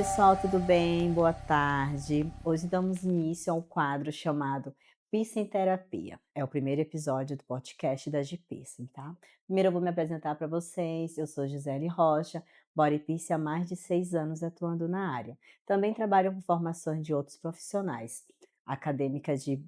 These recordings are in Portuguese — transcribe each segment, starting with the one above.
pessoal, tudo bem? Boa tarde. Hoje damos início a um quadro chamado Piercing Terapia. É o primeiro episódio do podcast da G-Piercing, tá? Primeiro eu vou me apresentar para vocês. Eu sou Gisele Rocha, body piercing há mais de 6 anos atuando na área. Também trabalho com formações de outros profissionais, acadêmica de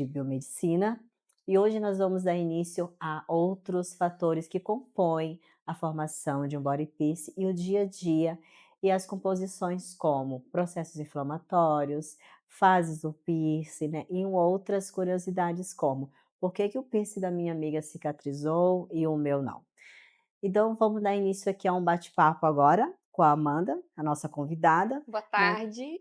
biomedicina. E hoje nós vamos dar início a outros fatores que compõem a formação de um body piercing e o dia a dia e as composições como processos inflamatórios, fases do piercing, né, e outras curiosidades como por que que o piercing da minha amiga cicatrizou e o meu não. Então vamos dar início aqui a um bate-papo agora com a Amanda, a nossa convidada. Boa Na tarde.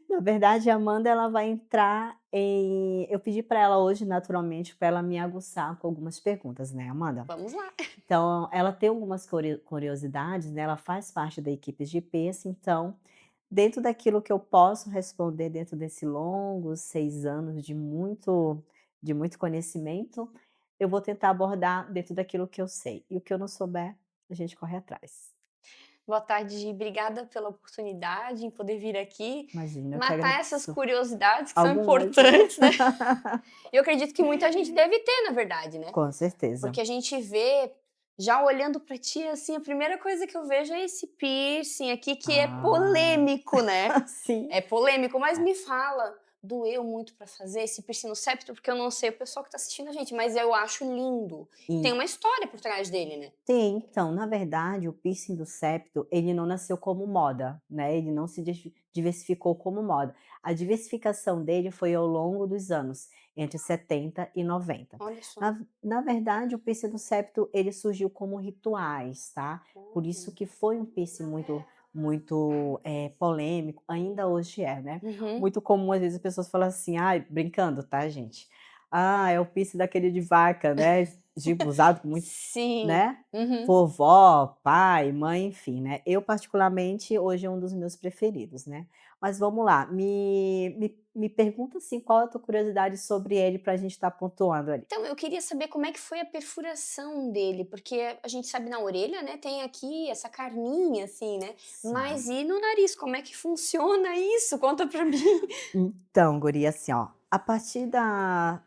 na verdade, a Amanda ela vai entrar em eu pedi para ela hoje, naturalmente, para ela me aguçar com algumas perguntas, né, Amanda? Vamos lá. Então, ela tem algumas curiosidades, né, ela faz parte da equipe de peça, então, dentro daquilo que eu posso responder dentro desse longos 6 anos de muito conhecimento, eu vou tentar abordar dentro daquilo que eu sei, e o que eu não souber, a gente corre atrás. Boa tarde, obrigada pela oportunidade em poder vir aqui Imagina, eu que matar essas agradeço. curiosidades que são Algumas, né. importantes, né. Eu acredito que muita gente deve ter, na verdade, né. Com certeza. Porque a gente vê, já olhando pra ti, assim, a primeira coisa que eu vejo é esse piercing aqui que é Ah, polêmico, né. sim. É polêmico, mas É. me fala, doeu muito pra fazer esse piercing no septo? Porque eu não sei o pessoal que tá assistindo a gente, mas eu acho lindo. E tem E uma história por trás dele, né. tem, então, na verdade, o piercing do septo, ele não nasceu como moda, né, ele não se diversificou como moda. A diversificação dele foi ao longo dos anos, entre 70 e 90. Olha só. Na verdade, o piercing do septo, ele surgiu como rituais, tá, por isso Hum. que foi um piercing muito, polêmico, ainda hoje é, né. Uhum. Muito comum, às vezes, as pessoas falam assim, ai, brincando, tá, gente: "Ah, é o piercing daquele de vaca, né", tipo, usado por muito, Sim. né, Uhum. vovó, pai, mãe, enfim, né. Eu particularmente, hoje é um dos meus preferidos, né. Mas vamos lá, me pergunta, assim, qual é a tua curiosidade sobre ele pra gente estar pontuando ali. Então, eu queria saber como é que foi a perfuração dele, porque a gente sabe na orelha, né, tem aqui essa carninha, assim, né, mas Sim. e no nariz, como é que funciona isso? Conta pra mim. Então, guria, assim, ó, a partir da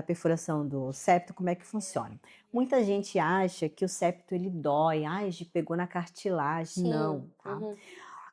perfuração do septo, como é que funciona? Muita gente acha que o septo ele dói, "Ai, pegou na cartilagem", Sim. não, tá? Uhum.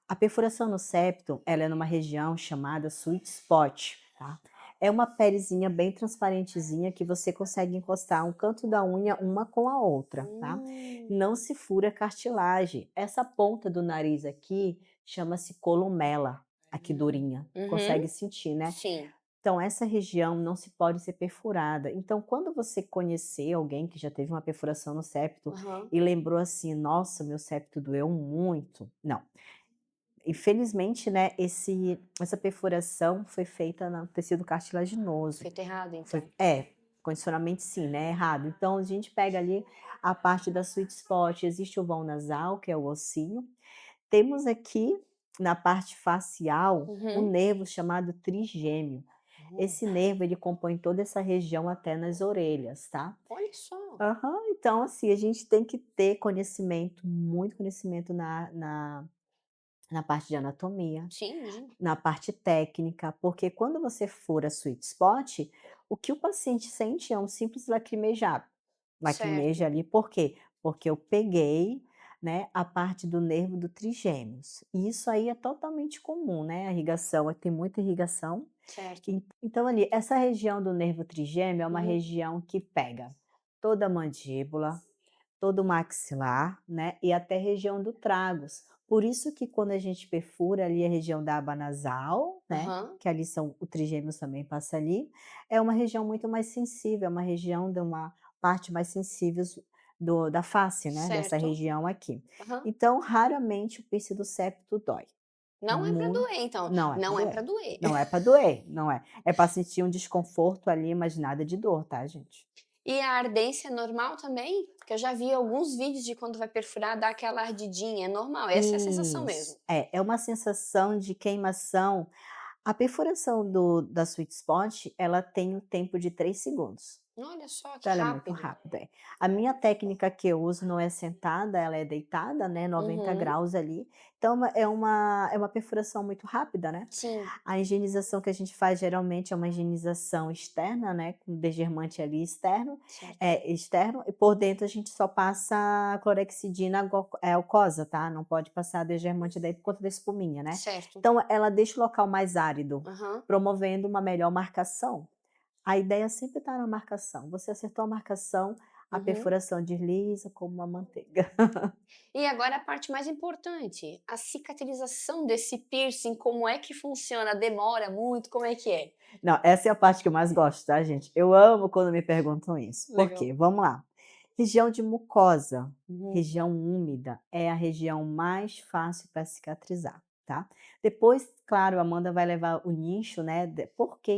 A perfuração no septo, ela é numa região chamada sweet spot, tá? É uma pelezinha bem transparentezinha que você consegue encostar um canto da unha uma com a outra, tá? Hum. Não se fura cartilagem. Essa ponta do nariz aqui chama-se columela, aqui durinha. Uhum. Consegue sentir, né? Sim. Então, essa região não se pode ser perfurada. Então, quando você conhecer alguém que já teve uma perfuração no septo Aham. e lembrou assim, nossa, meu septo doeu muito. Não. Infelizmente, né, essa perfuração foi feita no tecido cartilaginoso. Feito errado, Foi então. condicionamento sim, né, errado. Então a gente pega ali a parte da sweet spot, existe o vão nasal, que é o ossinho. Temos aqui, na parte facial, um Uhum. nervo chamado trigêmeo. Hum. Esse nervo, ele compõe toda essa região até nas orelhas, tá. Olha só. Aham, então assim, a gente tem que ter conhecimento, muito conhecimento na parte de anatomia, Sim, imagino. na parte técnica, porque quando você fura a sweet spot, o que o paciente sente é um simples lacrimejado. Lacrimeja Certo. ali, por quê? Porque eu peguei, né, a parte do nervo do trigêmeos. E isso aí é totalmente comum, né, a irrigação, tem muita irrigação. Certo. Então ali, essa região do nervo trigêmeo é uma Uhum. região que pega toda a mandíbula, todo o maxilar, né, e até a região do tragus. Por isso que quando a gente perfura ali a região da aba nasal, né, Aham. que ali são o trigêmeos também passa ali, é uma região muito mais sensível, é uma região de uma parte mais sensível da face, né, dessa Certo. região aqui. Aham. Então, raramente o piercing do septo dói. Não é pra Muito, doer, então. não é para Não é pra doer. doer. Não é para doer, não é. É para sentir um desconforto ali, mas nada de dor, tá, gente? E a ardência é normal também? Porque eu já vi alguns vídeos de quando vai perfurar, dá aquela ardidinha, é normal, essa é a sensação Isso. mesmo? É uma sensação de queimação. A perfuração da sweet spot, ela tem um tempo de 3 segundos. Olha só que Então ela é muito rápido. rápida, é. A minha técnica que eu uso não é sentada, ela é deitada, né, 90 Uhum. graus ali, então é uma perfuração muito rápida, né. Sim, A higienização que a gente faz geralmente é uma higienização externa, né, com desgermante ali certo. externo e por dentro a gente só passa clorexidina alcosa, tá, não pode passar desgermante daí por conta da espuminha, né. Certo. Então ela deixa o local mais árido, Aham. promovendo uma melhor marcação. A ideia sempre está na marcação. Você acertou a marcação, a Uhum. perfuração desliza como uma manteiga. E agora a parte mais importante, a cicatrização desse piercing, como é que funciona? Demora muito? Como é que é? Não, essa é a parte que eu mais gosto, tá, gente? Eu amo quando me perguntam isso. Por Legal. quê? Vamos lá. Região de mucosa, Uhum. região úmida, é a região mais fácil para cicatrizar, tá? Depois, claro, a Amanda vai levar o nicho, né? Por que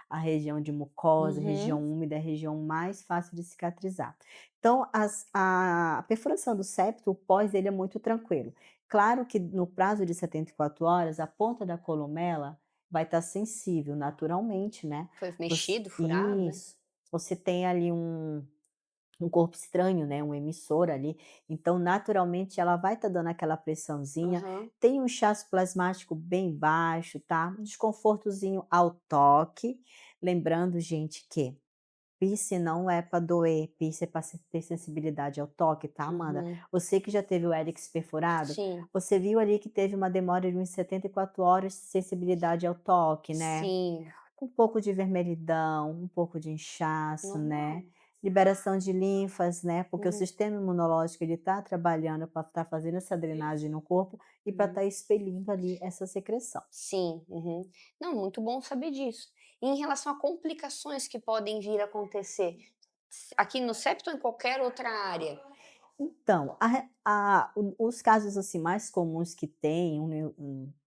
a região de mucosa, região Uhum. úmida é a região mais fácil de cicatrizar. Então, a perfuração do septo, o pós dele é muito tranquilo. Claro que no prazo de 74 horas, a ponta da columela vai estar sensível naturalmente, né. Foi Voc mexido, furado, né? Isso. Você tem ali um corpo estranho, né, um emissor ali, então naturalmente ela vai estar dando aquela pressãozinha, Aham. tem um inchaço plasmático bem baixo, tá, um desconfortozinho ao toque, lembrando gente que piercing não é para doer, piercing é para ter sensibilidade ao toque, tá, Amanda. Uhum. Você que já teve o hélix perfurado, Sim, você viu ali que teve uma demora de uns 74 horas de sensibilidade ao toque, né. sim. Um pouco de vermelhidão, um pouco de inchaço, Normal. né, liberação de linfas, né, porque o Uhum. sistema imunológico ele tá trabalhando para estar fazendo essa drenagem no corpo e para Uhum. estar expelindo ali essa secreção. Sim, uhum. Não, muito bom saber disso. E em relação a complicações que podem vir a acontecer, aqui no septo ou em qualquer outra área? Então, os casos, assim, mais comuns que tem,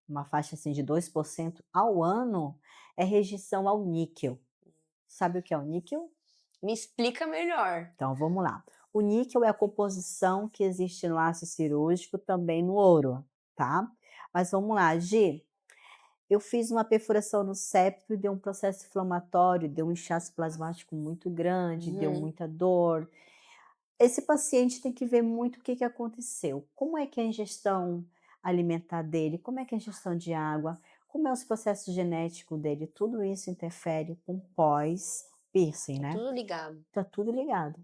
uma faixa, assim, de 2% ao ano, é rejeição ao níquel. Sabe o que é o níquel? Me explica melhor. Então, vamos lá. O níquel é a composição que existe no ácido cirúrgico, também no ouro, tá. Mas vamos lá, Gi, eu fiz uma perfuração no septo e deu um processo inflamatório, deu um inchaço plasmático muito grande, deu Uhum. muita dor. Esse paciente tem que ver muito o que que aconteceu. Como é que é a ingestão alimentar dele, como é que é a ingestão de água, como é os processos genéticos dele, tudo isso interfere com pós-piercing, Tá né. tudo ligado. Tá tudo ligado.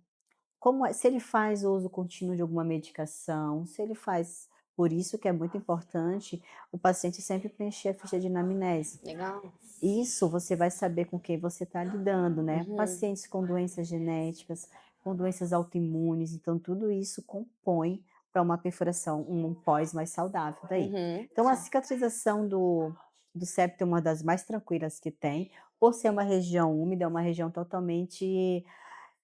Se ele faz uso contínuo de alguma medicação, se ele faz por isso que é muito importante o paciente sempre preencher a ficha de anamnese. Legal. Isso você vai saber com quem você está lidando, né. Uhum. Pacientes com doenças genéticas, com doenças autoimunes, então tudo isso compõe para uma perfuração, um pós mais saudável daí. Uhum. Então a cicatrização do septo é uma das mais tranquilas que tem, por ser uma região úmida, é uma região totalmente,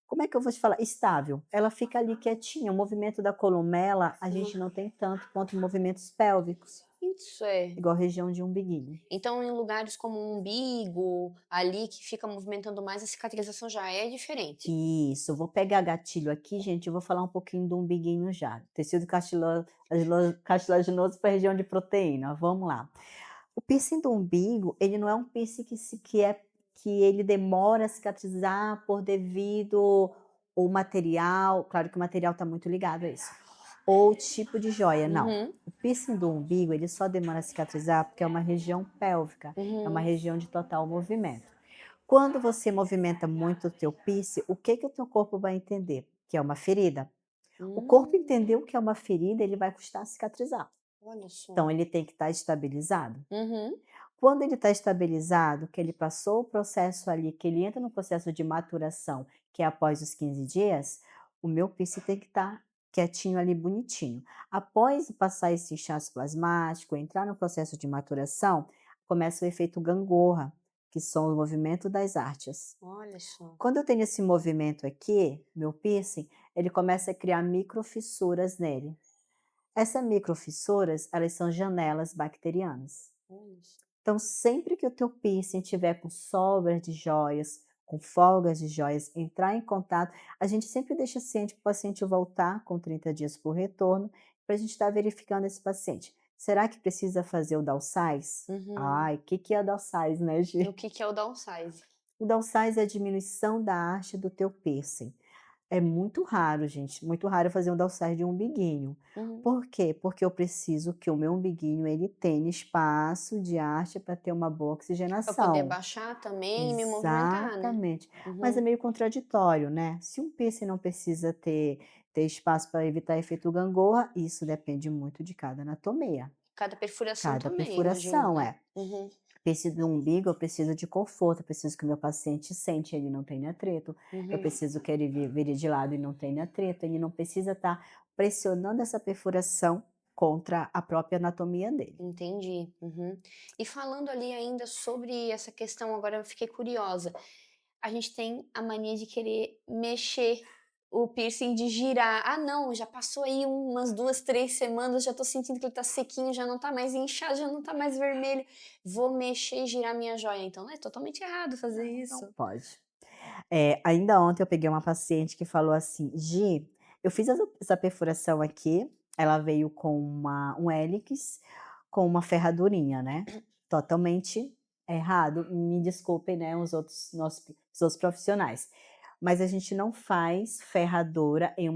como é que eu vou te falar? Estável. Ela fica ali quietinha, o movimento da columela a Uhum. gente não tem tanto quanto movimentos pélvicos, Isso é. igual a região de umbiguinho. Então, em lugares como o umbigo, ali que fica movimentando mais, a cicatrização já é diferente. Isso, eu vou pegar gatilho aqui, gente, eu vou falar um pouquinho do umbiguinho já. Tecido cartilaginoso para a região de proteína, vamos lá. O piercing do umbigo, ele não é um piercing que ele demora a cicatrizar por devido o material, claro que o material está muito ligado a isso, ou o tipo de joia, não. Uhum. O piercing do umbigo, ele só demora a cicatrizar porque é uma região pélvica, é uma Uhum. região de total movimento. Quando você movimenta muito o teu piercing, o que que o teu corpo vai entender? Que é uma ferida. O corpo Hum. entendeu que é uma ferida, ele vai custar a cicatrizar. Olha só. Então ele tem que estar estabilizado. Uhum. Quando ele está estabilizado, que ele passou o processo ali, que ele entra no processo de maturação, que é após os 15 dias, o meu piercing tem que estar quietinho ali, bonitinho. Após passar esse inchaço plasmático, entrar no processo de maturação, começa o efeito gangorra, que são o movimento das artes. Olha só. Quando eu tenho esse movimento aqui, meu piercing, ele começa a criar microfissuras nele. Essas microfissuras, elas são janelas bacterianas. Olha só. Então, sempre que o teu piercing tiver com sobras de joias, com folgas de joias, entrar em contato, a gente sempre deixa ciente para o paciente voltar com 30 dias por retorno, para a gente estar verificando esse paciente. Será que precisa fazer o downsize? Uhum. Ai, o que que é downsize, né, O Gi? que que é o downsize? O downsize é a diminuição da haste do teu piercing. É muito raro, gente, muito raro fazer um downsize de um umbiguinho. Uhum. Por quê? Porque eu preciso que o meu umbiguinho ele tenha espaço de haste para ter uma boa Pra poder oxigenação. baixar também e me movimentar, né. Exatamente. Mas é Uhum. meio contraditório, né. Se um piercing não precisa ter espaço para evitar efeito gangorra, isso depende muito de cada anatomia, Cada perfuração cada também, imagino, perfuração, né. é. Uhum, Piercing do umbigo, eu preciso de conforto, eu preciso que o meu paciente sente, ele não tenha atrito, eu uhum. preciso que ele vire de lado e não tenha atrito, ele não precisa estar pressionando essa perfuração contra a própria anatomia dele. Entendi. Uhum. E falando ali ainda sobre essa questão, agora eu fiquei curiosa. A gente tem a mania de querer mexer o piercing, de girar. Ah, não, já passou aí umas 2, 3 semanas, já tô sentindo que ele tá sequinho, já não tá mais inchado, já não tá mais vermelho. Vou mexer e girar minha joia. Então é totalmente errado fazer Não isso. pode. Ainda ontem eu peguei uma paciente que falou assim: "Gi, eu fiz essa perfuração aqui, ela veio com um hélix, com uma ferradurinha, né, totalmente errado, me desculpem, né, os outros profissionais, mas a gente não faz ferradura em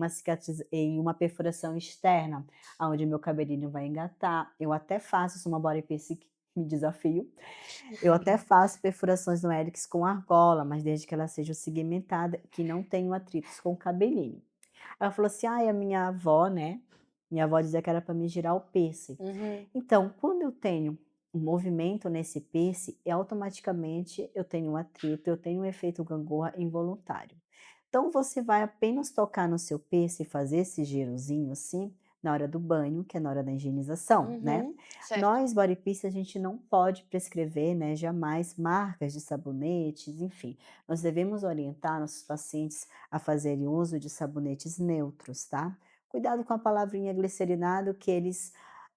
uma perfuração externa, aonde meu cabelinho vai engatar. Eu até faço, sou uma body piercing que me desafio, eu até faço perfurações no hélix com argola, mas desde que ela seja segmentada, que não tenham atritos com o cabelinho. Ela falou assim: "Ai, a minha avó, né, minha avó dizia que era para me girar o piercing". Uhum. Então, quando eu tenho um movimento nesse piercing, automaticamente eu tenho um atrito, eu tenho um efeito gangorra involuntário. Então você vai apenas tocar no seu piercing e fazer esse girozinho assim, na hora do banho, que é na hora da higienização, né. Uhum. Certo. Nós body piercing a gente não pode prescrever, né, jamais marcas de sabonetes, enfim. Nós devemos orientar nossos pacientes a fazerem uso de sabonetes neutros, tá. Cuidado com a palavrinha glicerinado que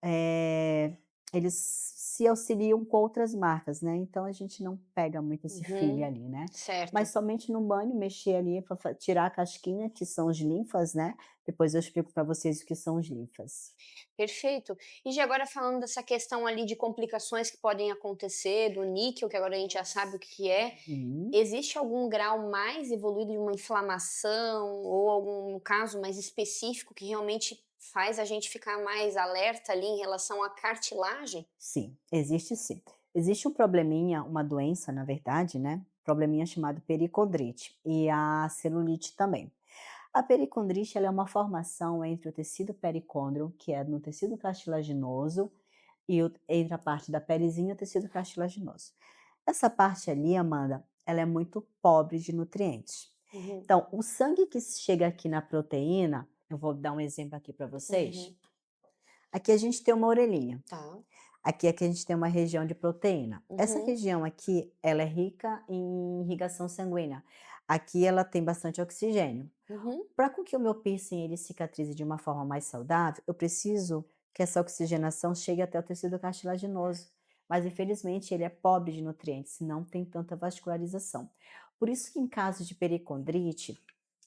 eh, eles se auxiliam com outras marcas, né, então a gente não pega muito esse feeling Uhum. ali, né. Mas Certo. somente no banho, mexer ali para tirar a casquinha, que são os linfas, né, depois eu explico para vocês o que são os linfas. Perfeito. E de agora falando dessa questão ali de complicações que podem acontecer, do níquel, que agora a gente já sabe o que é, Uhum. existe algum grau mais evoluído de uma inflamação ou algum caso mais específico que realmente faz a gente ficar mais alerta ali em relação à cartilagem? Sim, existe sim. Existe um probleminha, uma doença na verdade, né, probleminha chamado pericondrite e a celulite também. A pericondrite ela é uma formação entre o tecido pericôndrio, que é no tecido cartilaginoso, e entre a parte da pelezinha e o tecido cartilaginoso. Essa parte ali, Amanda, ela é muito pobre de nutrientes. Uhum, Então, o sangue que chega aqui na proteína, eu vou dar um exemplo aqui para vocês. uhum. Aqui a gente tem uma orelhinha. Tá. Aqui a gente tem uma região de proteína. Essa Uhum, região aqui, ela é rica em irrigação sanguínea. Aqui ela tem bastante oxigênio. uhum. Para com que o meu piercing ele cicatrize de uma forma mais saudável, eu preciso que essa oxigenação chegue até o tecido cartilaginoso. Mas infelizmente ele é pobre de nutrientes, não tem tanta vascularização. Por isso que em caso de pericondrite,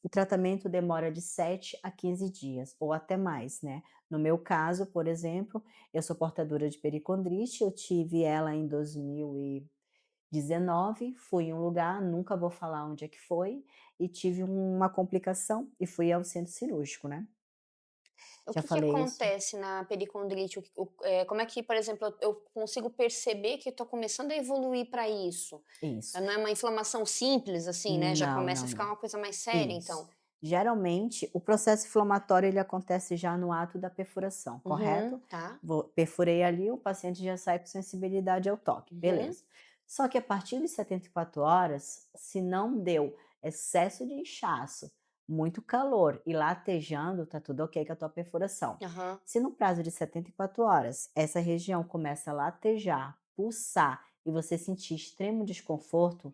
o tratamento demora de 7 a 15 dias, ou até mais, né? No meu caso, por exemplo, eu sou portadora de pericondrite, eu tive ela em 2019, fui em um lugar, nunca vou falar onde é que foi, e tive uma complicação e fui ao centro cirúrgico, né. O Já que que falei isso. acontece na pericondrite? Como é que, por exemplo, eu consigo perceber que estou começando a evoluir para isso? Isso. Não é uma inflamação simples, assim, né, já Não, começa a não, ficar não. uma coisa mais séria, Isso. então? Geralmente, o processo inflamatório ele acontece já no ato da perfuração, correto? Uhum, tá. Perfurei ali, o paciente já sai com sensibilidade ao toque, Uhum. beleza. Só que a partir de 74 horas, se não deu excesso de inchaço, muito calor e latejando, tá tudo ok com a tua perfuração. Aham. Se no prazo de 74 horas essa região começa a latejar, pulsar e você sentir extremo desconforto,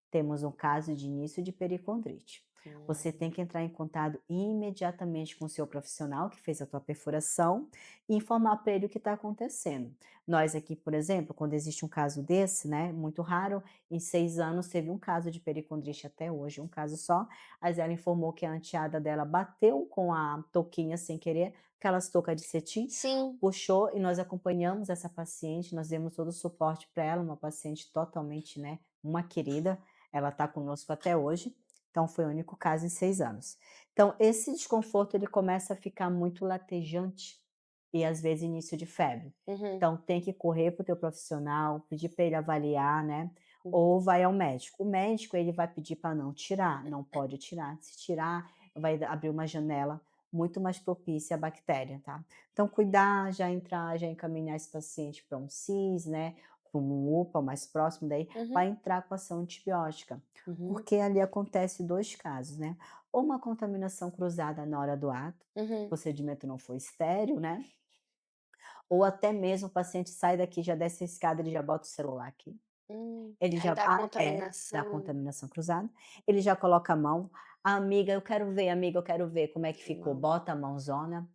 temos um caso de início de pericondrite. Você tem Hum. que entrar em contato imediatamente com o seu profissional que fez a tua perfuração e informar para ele o que está acontecendo. Nós aqui, por exemplo, quando existe um caso desse, né, muito raro, em 6 anos teve um caso de pericondrite até hoje, um caso só, mas ela informou que a enteada dela bateu com a touquinha sem querer, aquelas toucas de cetim, Sim. puxou e nós acompanhamos essa paciente, nós demos todo o suporte para ela, uma paciente totalmente, né, uma querida, Ela está conosco até hoje, então foi o único caso em 6 anos. Então esse desconforto ele começa a ficar muito latejante e às vezes início de febre. Uhum, Então tem que correr para o teu profissional, pedir para ele avaliar, né, uhum. ou vai ao médico. O médico ele vai pedir para não tirar, não pode tirar, se tirar vai abrir uma janela muito mais propícia à bactéria, tá. Então cuidar, já entrar, já encaminhar esse paciente para um CIS, né, para um UPA, o mais próximo daí, Uhum, vai entrar com ação antibiótica, uhum, porque ali acontece 2 casos, né, ou uma contaminação cruzada na hora do ato, o uhum. procedimento não foi estéril, né, ou até mesmo o paciente sai daqui, já desce a escada, ele já bota o celular aqui, ele Aí já dá da contaminação. contaminação cruzada, ele já coloca a mão, "Amiga, eu quero ver, amiga, eu quero ver como é que ficou", Não. bota a mãozona,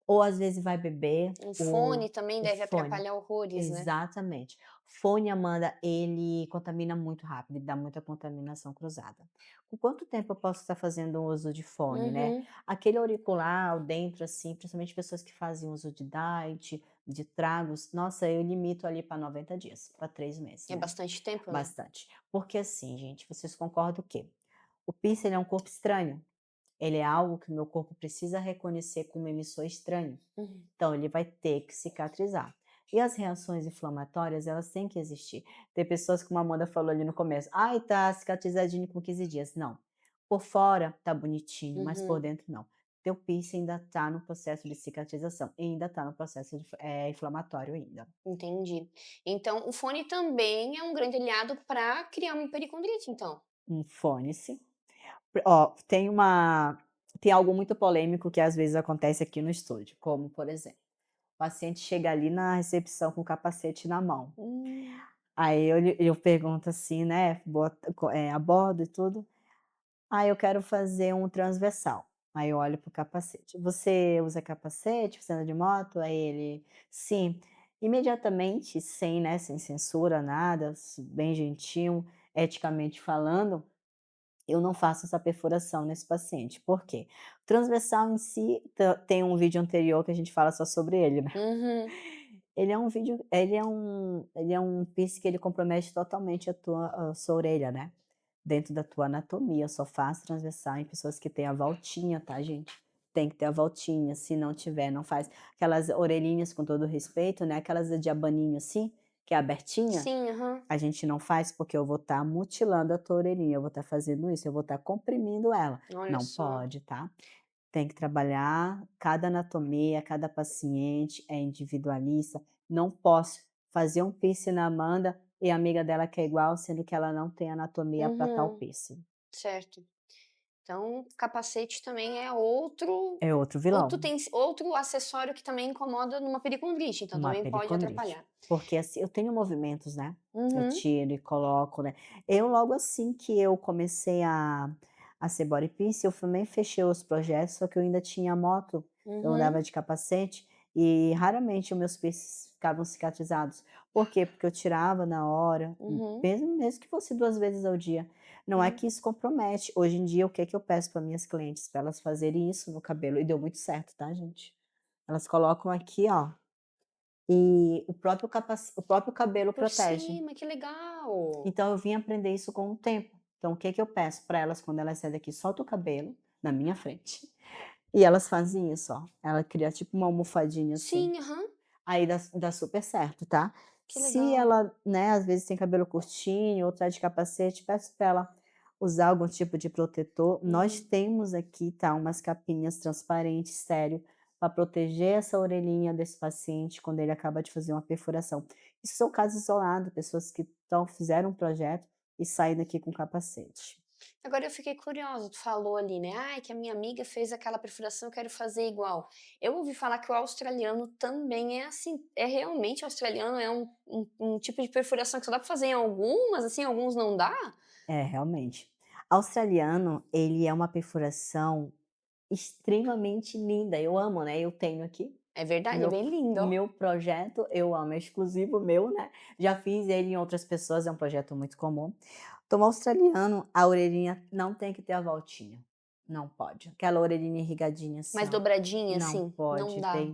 ou às vezes vai beber O fone também o deve fone. atrapalhar horrores, né? Exatamente. Fone, Amanda, ele contamina muito rápido, ele dá muita contaminação cruzada. Com quanto tempo eu posso estar fazendo uso de fone, né? Uhum. Aquele auricular dentro, assim, principalmente pessoas que fazem uso de diet, de tragos, nossa, eu limito ali para 90 dias, para 3 meses, É né? bastante tempo, né? Bastante. Porque assim, gente, vocês concordam o quê? O piercing ele é um corpo estranho. Ele é algo que o meu corpo precisa reconhecer como emissor estranho. Uhum. Então ele vai ter que cicatrizar. E as reações inflamatórias, elas têm que existir. Tem pessoas, como a Amanda falou ali no começo: "Ai, tá cicatrizadinho com 15 dias". Não. Por fora tá bonitinho, mas por Uhum. dentro não. Teu piercing ainda tá no processo de cicatrização e ainda tá no processo inflamatório ainda. Entendi. Então, o fone também é um grande aliado para criar uma pericondrite, então? Um fone-se. Ó, tem algo muito polêmico que às vezes acontece aqui no estúdio, como por exemplo, o paciente chega ali na recepção com o capacete na mão. Hum. Aí eu pergunto assim, né, abordo e tudo. "Ah, eu quero fazer um transversal". Aí eu olho para o capacete: "Você usa capacete? Você anda de moto?" Aí ele: "Sim". Imediatamente, sem, né, sem censura, nada, bem gentil, eticamente falando, eu não faço essa perfuração nesse paciente. Por quê? O transversal em si, tem um vídeo anterior que a gente fala só sobre ele, né. Uhum. Ele é um piercing que ele compromete totalmente a sua orelha, né, dentro da tua anatomia. Só faz transversal em pessoas que têm a voltinha, tá, gente. Tem que ter a voltinha, se não tiver, não faz. Aquelas orelhinhas, com todo respeito, né, aquelas de abaninho assim, que é abertinha, Sim, aham. a gente não faz, porque eu vou estar mutilando a tua orelhinha, eu vou estar fazendo isso, eu vou estar comprimindo ela. Olha Não só. pode, tá. Tem que trabalhar cada anatomia, cada paciente é individualista. Não posso fazer um piercing na Amanda e a amiga dela quer igual, sendo que ela não tem anatomia para tal Uhum. piercing. Certo. Então, capacete também é outro É outro outro vilão, tem outro acessório que também incomoda numa pericondrite, então uma também pode pericondrite. atrapalhar. Porque assim, eu tenho movimentos, né, eu Uhum, tiro e coloco, né. Eu logo assim que eu comecei a ser body piercing, eu também fechei os projetos, só que eu ainda tinha moto, eu uhum, andava de capacete e raramente os meus piercings ficavam cicatrizados. Por quê? Porque eu tirava na hora, uhum, mesmo que fosse 2 vezes ao dia. Não é hum. que isso compromete. Hoje em dia, o que é que eu peço para minhas clientes? Para elas fazerem isso no cabelo e deu muito certo, tá, gente. Elas colocam aqui, ó, e o próprio cabelo Por protege. cima, que legal. Então eu vim aprender isso com o tempo. Então o que que eu peço para elas quando elas saem daqui? Solta o cabelo na minha frente, e elas fazem isso, ó. Ela cria tipo uma almofadinha assim, Sim, aham, aí dá super certo, tá. que Se legal. ela, né, às vezes tem cabelo curtinho ou tá de capacete, peço para ela usar algum tipo de protetor. Nós Uhum. temos aqui, tá, umas capinhas transparentes, sério, para proteger essa orelhinha desse paciente quando ele acaba de fazer uma perfuração. Isso são casos isolados, pessoas que fizeram um projeto e saem daqui com capacete. Agora eu fiquei curiosa, tu falou ali, né, "Ai, que a minha amiga fez aquela perfuração, eu quero fazer igual". Eu ouvi falar que o australiano também é assim, é realmente australiano, é um tipo de perfuração que só dá pra fazer em algumas, assim, alguns não dá? É, realmente. Australiano, ele é uma perfuração extremamente linda, eu amo, né, eu tenho aqui. É O verdade, é meu bem lindo, ó. meu projeto, eu amo, é exclusivo meu, né, já fiz ele em outras pessoas, é um projeto muito comum. Então, australiano, a orelhinha não tem que ter a voltinha, não pode. Aquela orelhinha irrigadinha assim, Mais ó, dobradinha, não assim, não pode, dá.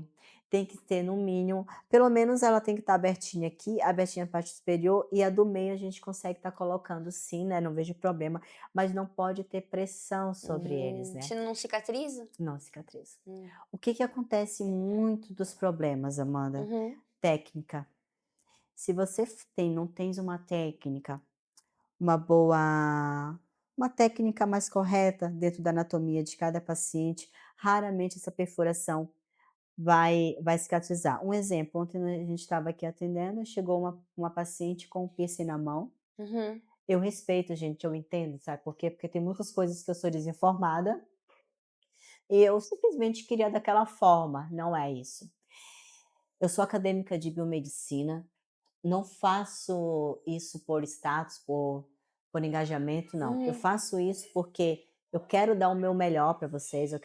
Tem que ter no mínimo, pelo menos ela tem que estar abertinha aqui, abertinha na parte superior e a do meio a gente consegue estar colocando sim, né, não vejo problema, mas não pode ter pressão sobre eles, né, Se não cicatriza? não cicatriza. Hum. O que que acontece muito dos problemas, Amanda? Uhum. Técnica. Se você não tens uma técnica, uma boa uma técnica mais correta dentro da anatomia de cada paciente, raramente essa perfuração vai cicatrizar. Um exemplo, ontem a gente estava aqui atendendo, chegou uma paciente com um piercing na mão. Uhum. Eu respeito, gente, eu entendo, sabe por quê? Porque tem muitas coisas que eu sou desinformada, e eu simplesmente queria daquela forma, não é isso. Eu sou acadêmica de biomedicina, não faço isso por status, por engajamento, não. Eu Uhum. faço isso porque eu quero dar o meu melhor para vocês, eu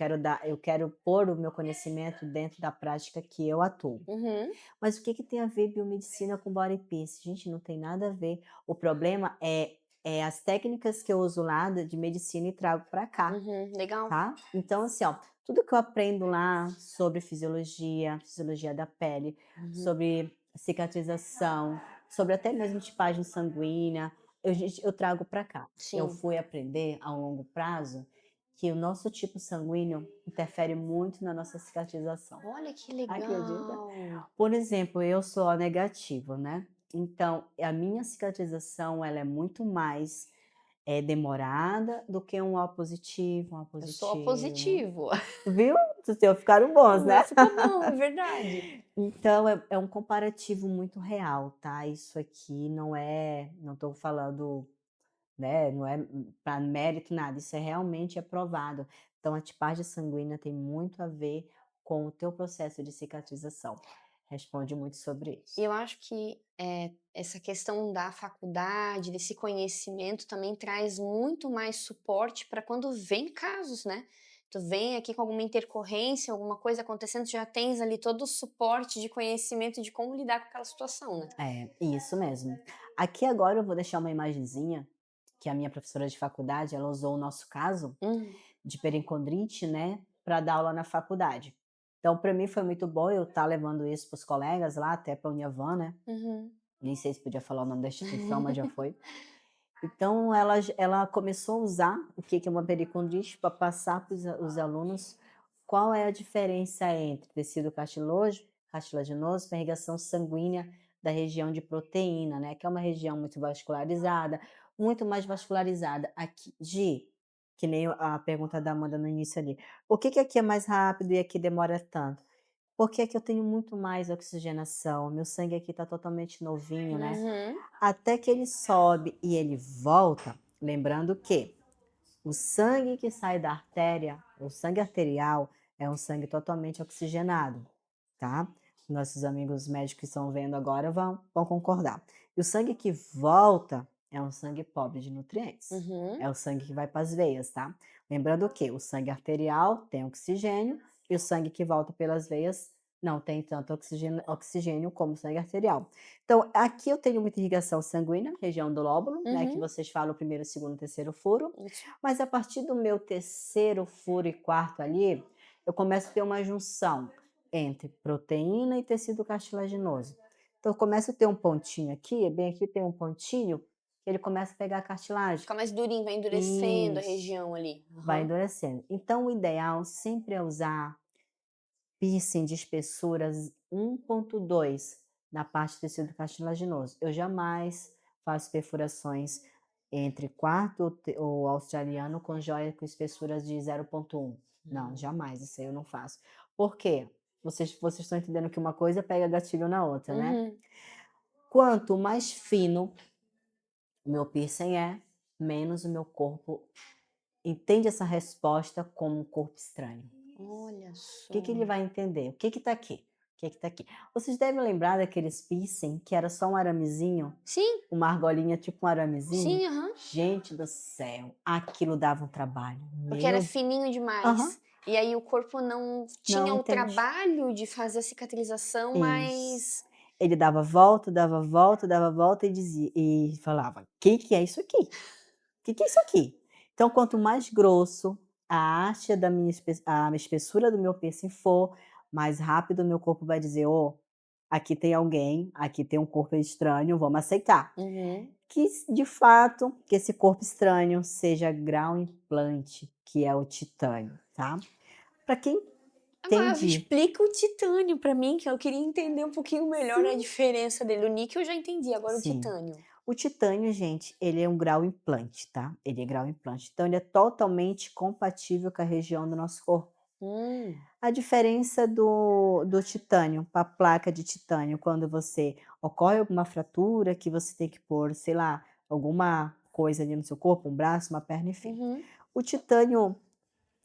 quero pôr o meu conhecimento dentro da prática que eu atuo. Uhum. Mas o que que tem a ver biomedicina com body piercing? Gente, não tem nada a ver. O problema é as técnicas que eu uso lá de medicina e trago para cá, Uhum. Legal. tá? Então, assim, ó, tudo que eu aprendo lá sobre fisiologia, fisiologia da pele, Uhum. sobre cicatrização, sobre até mesmo tipagem sanguínea, eu trago para cá. Eu Sim. fui aprender a um longo prazo que o nosso tipo sanguíneo interfere muito na nossa cicatrização. Olha que Acredita? legal. Por exemplo, eu sou O negativo, né, então a minha cicatrização ela é muito mais, demorada do que um O positivo, um O Eu sou O positivo. positivo. Viu? Os teus ficaram bons, O meu né? ficou bom, é verdade. Então é um comparativo muito real, tá, isso aqui não estou falando, né, não é para mérito nada, isso realmente é provado. Então a tipagem sanguínea tem muito a ver com o teu processo de cicatrização. Responde muito sobre E isso. eu acho que, essa questão da faculdade, desse conhecimento também traz muito mais suporte para quando vem casos, né. Tu vem aqui com alguma intercorrência, alguma coisa acontecendo, tu já tens ali todo o suporte de conhecimento de como lidar com aquela situação, né. É, isso mesmo. Aqui agora eu vou deixar uma imagenzinha, que a minha professora de faculdade, ela usou o nosso caso Uhum. de pericondrite, né, para dar aula na faculdade. Então para mim foi muito bom eu estar levando isso para os colegas lá, até para a Uniavan, né, Uhum. nem sei se podia falar o nome da instituição, mas já foi. Então ela começou a usar o que que é uma pericondrite para passar para os alunos qual é a diferença entre tecido cartilaginoso e irrigação sanguínea da região de proteína, né, que é uma região muito vascularizada, muito mais vascularizada aqui que nem a pergunta da Amanda no início ali, por que que aqui é mais rápido e aqui demora tanto? Porque aqui eu tenho muito mais oxigenação, meu sangue aqui está totalmente novinho, né, Uhum. até que ele sobe e ele volta, lembrando que o sangue que sai da artéria, o sangue arterial, é um sangue totalmente oxigenado, tá? Nossos amigos médicos que estão vendo agora vão concordar. E o sangue que volta é um sangue pobre de nutrientes. Uhum. É o sangue que vai para as veias, tá? Lembrando que o sangue arterial tem oxigênio e o sangue que volta pelas veias não tem tanto oxigênio como o sangue arterial. Então, aqui eu tenho muita irrigação sanguínea, região do lóbulo, né, que Uhum. vocês falam o primeiro, segundo, terceiro furo, Isso. mas a partir do meu terceiro furo e quarto ali, eu começo a ter uma junção entre proteína e tecido cartilaginoso. Então eu começo a ter um pontinho aqui, bem aqui tem um pontinho, que ele começa a pegar a cartilagem. Fica mais durinho, vai endurecendo a Isso, região ali. vai Aham. endurecendo. Então o ideal sempre é usar piercing de espessuras 1,2 na parte do tecido cartilaginoso. Eu jamais faço perfurações entre quarto ou australiano com joia com espessuras de 0,1. Não, Hum. jamais, isso aí eu não faço. Por quê? Vocês estão entendendo que uma coisa pega gatilho na outra, né? Uhum. Quanto mais fino o meu piercing é, menos o meu corpo entende essa resposta como um corpo estranho. Olha O que que ele só. vai entender? O que que tá aqui? O que que tá aqui? Vocês devem lembrar daqueles piercing que era só um aramezinho, Sim, uma argolinha tipo um aramezinho? sim, aham. Gente do céu, aquilo dava um trabalho. Porque era Meu fininho aham, demais. E aí o corpo não não tinha o entende. trabalho de fazer a cicatrização, Isso. mas Ele dava volta, dava volta, dava volta e dizia e falava: que é isso aqui? Que é isso aqui?". Então quanto mais grosso a haste da minha a espessura do meu piercing for, mais rápido meu corpo vai dizer: "Ô, aqui tem alguém, aqui tem um corpo estranho, vamos aceitar". Uhum. Que de fato, que esse corpo estranho seja grau implante, que é o titânio, tá. Para quem Agora entende explica o titânio pra mim, que eu queria entender um pouquinho melhor a sim, diferença dele. O níquel eu já entendi, agora o sim. titânio. O titânio, gente, ele é um grau implante, tá, ele é grau implante, então ele é totalmente compatível com a região do nosso corpo. Hum. A diferença do titânio para a placa de titânio, quando você ocorre alguma fratura que você tem que pôr, sei lá, alguma coisa ali no seu corpo, um braço, uma perna, enfim. Uhum. O titânio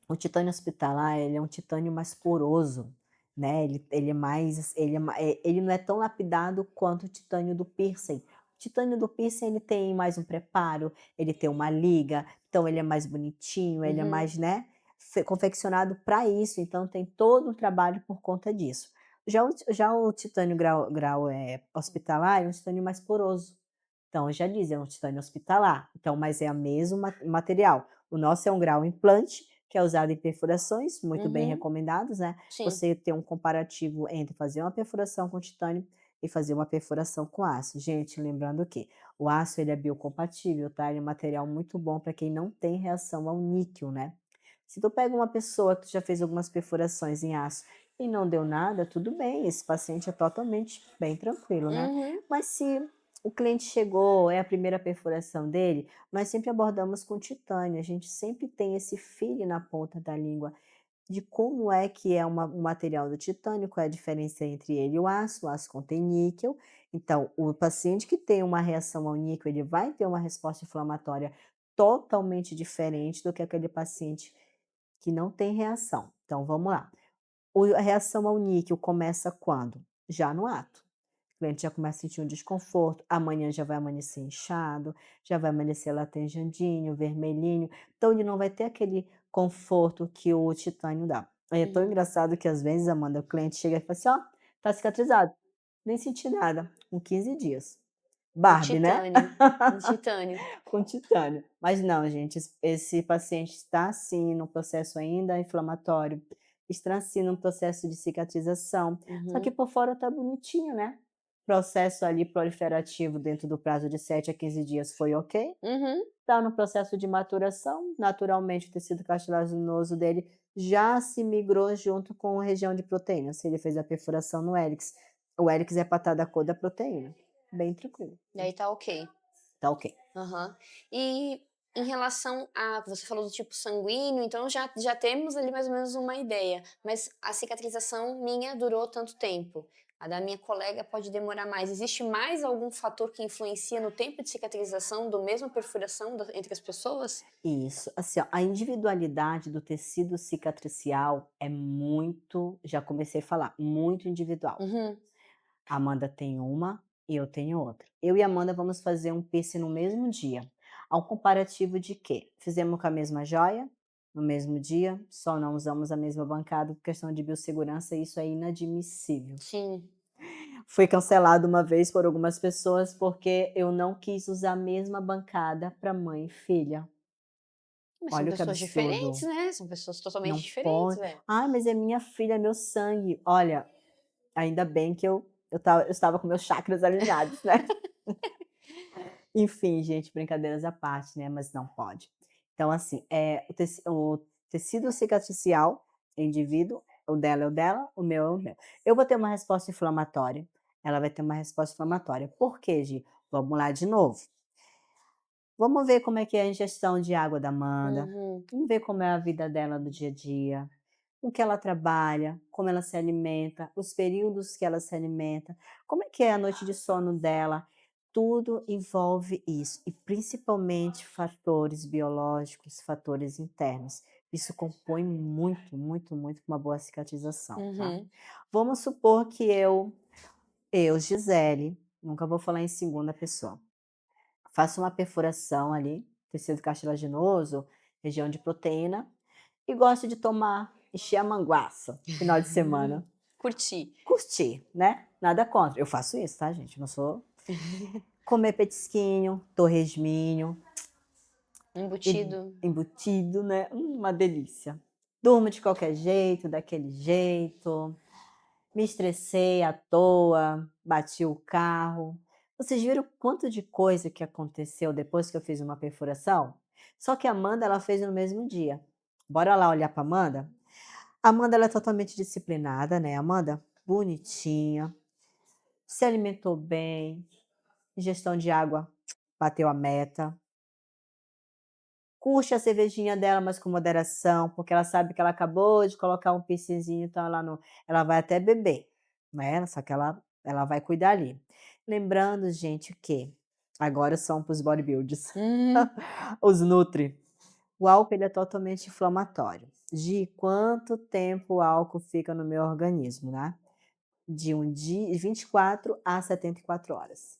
o titânio hospitalar, ele é um titânio mais poroso, né, ele é mais ele não é tão lapidado quanto o titânio do piercing. O titânio do piercing, ele tem mais um preparo, ele tem uma liga, então ele é mais bonitinho, ele é Uhum. mais, né, confeccionado para isso, então tem todo um trabalho por conta disso. Já o titânio grau, hospitalar é um titânio mais poroso. Então já diz, é um titânio hospitalar, então mas é a mesmo material. O nosso é um grau implante, que é usado em perfurações, muito bem Uhum. recomendados, né, Sim. você ter um comparativo entre fazer uma perfuração com titânio e fazer uma perfuração com aço. Gente, lembrando que o aço ele é biocompatível, tá, ele é um material muito bom para quem não tem reação ao níquel, né. Se tu pega uma pessoa que já fez algumas perfurações em aço e não deu nada, tudo bem, esse paciente é totalmente bem tranquilo, né. Uhum. Mas se o cliente chegou, é a primeira perfuração dele, nós sempre abordamos com titânio, a gente sempre tem esse feeling na ponta da língua de como é que é um material do titânio, qual é a diferença entre ele e o aço contém níquel, então o paciente que tem uma reação ao níquel, ele vai ter uma resposta inflamatória totalmente diferente do que aquele paciente que não tem reação. Então vamos lá, a reação ao níquel começa quando? Já no ato. O cliente já começa a sentir um desconforto, amanhã já vai amanhecer inchado, já vai amanhecer latejantinho, vermelhinho, então ele não vai ter aquele conforto que o titânio dá. É tão Uhum. engraçado que às vezes, Amanda, o cliente chega e fala assim: "Ó, tá cicatrizado". Nem senti nada, com 15 dias. O Barbie, né? titânio. O titânio. Com titânio. Mas não, gente, esse paciente está sim no processo ainda inflamatório, está sim num processo de cicatrização, só que Uhum. por fora tá bonitinho, né. Processo ali proliferativo dentro do prazo de 7 a 15 dias foi ok, Uhum. tá no processo de maturação, naturalmente o tecido cartilaginoso dele já se migrou junto com a região de proteína, se ele fez a perfuração no hélix, o hélix é para estar da cor da proteína, bem tranquilo, Daí tá ok. tá ok. Aham. E em relação a você falou do tipo sanguíneo, então já temos ali mais ou menos uma ideia, mas a cicatrização minha durou tanto tempo, a da minha colega pode demorar mais. Existe mais algum fator que influencia no tempo de cicatrização do mesma perfuração da entre as pessoas? Isso, assim, ó, a individualidade do tecido cicatricial é muito, já comecei a falar, muito individual. Uhum. A Amanda tem uma e eu tenho outra. Eu e a Amanda vamos fazer um piercing no mesmo dia. Ao comparativo de quê? Fizemos com a mesma joia, no mesmo dia, só não usamos a mesma bancada por questão de biossegurança, e isso é inadmissível. Sim. Foi cancelado uma vez por algumas pessoas porque eu não quis usar a mesma bancada para mãe e filha. Mas são Olha que pessoas diferentes, absurdo. né, são pessoas totalmente Não diferentes, pode. velho. "Ai, mas é minha filha, é meu sangue". Olha, ainda bem que eu estava com meus chakras alinhados, né. Enfim, gente, brincadeiras à parte, né, mas não pode. Então, assim, o tecido cicatricial, indivíduo, o dela é o dela, o meu é o meu. Eu vou ter uma resposta inflamatória, ela vai ter uma resposta inflamatória. Por quê, Gi? Vamos lá de novo. Vamos ver como é que é a ingestão de água da Amanda, Uhum. vamos ver como é a vida dela do dia a dia, com que ela trabalha, como ela se alimenta, os períodos que ela se alimenta, como é que é a noite de sono dela, tudo envolve isso, e principalmente fatores biológicos, fatores internos. Isso compõe muito, muito, muito uma boa cicatrização, tá. Uhum. Vamos supor que eu, Gisele, nunca vou falar em segunda pessoa, faço uma perfuração ali, tecido cartilaginoso, região de proteína, e gosto de tomar, encher a manguaça, final de semana. Curti. Curtir, né, nada contra. Eu faço isso, tá, gente, não sou comer petisquinho, torresminho, Embutido. embutido, né, uma delícia. Durmo de qualquer jeito, daquele jeito, Me estressei à toa, bati o carro. Vocês viram o quanto de coisa que aconteceu depois que eu fiz uma perfuração? Só que a Amanda, ela fez no mesmo dia. Bora lá olhar para Amanda? A Amanda, ela é totalmente disciplinada, né, Amanda? Bonitinha, se alimentou bem, ingestão de água bateu a meta, curte a cervejinha dela, mas com moderação, porque ela sabe que ela acabou de colocar um piercingzinho, então ela vai até beber, né, só que ela vai cuidar ali. Lembrando, gente, que agora são para os bodybuilders, Hum. os nutri. O álcool ele é totalmente inflamatório. De quanto tempo o álcool fica no meu organismo, né? De 24 a 74 horas.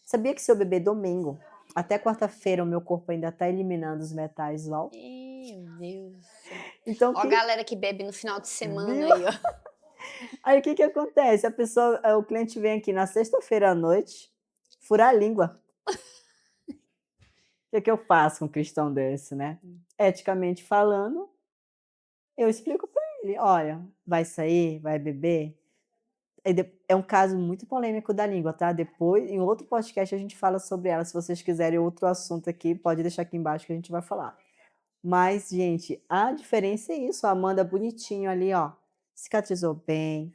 Sabia que se eu beber domingo, até quarta-feira o meu corpo ainda está eliminando os metais do álcool? Meu Deus do céu. Então Ó a que galera que bebe no final de semana viu? aí, ó. Aí o que que acontece? O cliente vem aqui na sexta-feira à noite, furar a língua. O que que eu faço com um cristão desse, né? Eticamente falando, eu explico para ele: "Olha, vai sair, vai beber". É um caso muito polêmico da língua, tá? Depois, em outro podcast, a gente fala sobre ela. Se vocês quiserem outro assunto aqui, pode deixar aqui embaixo que a gente vai falar. Mas, gente, a diferença é isso. A Amanda bonitinho ali, ó, cicatrizou bem,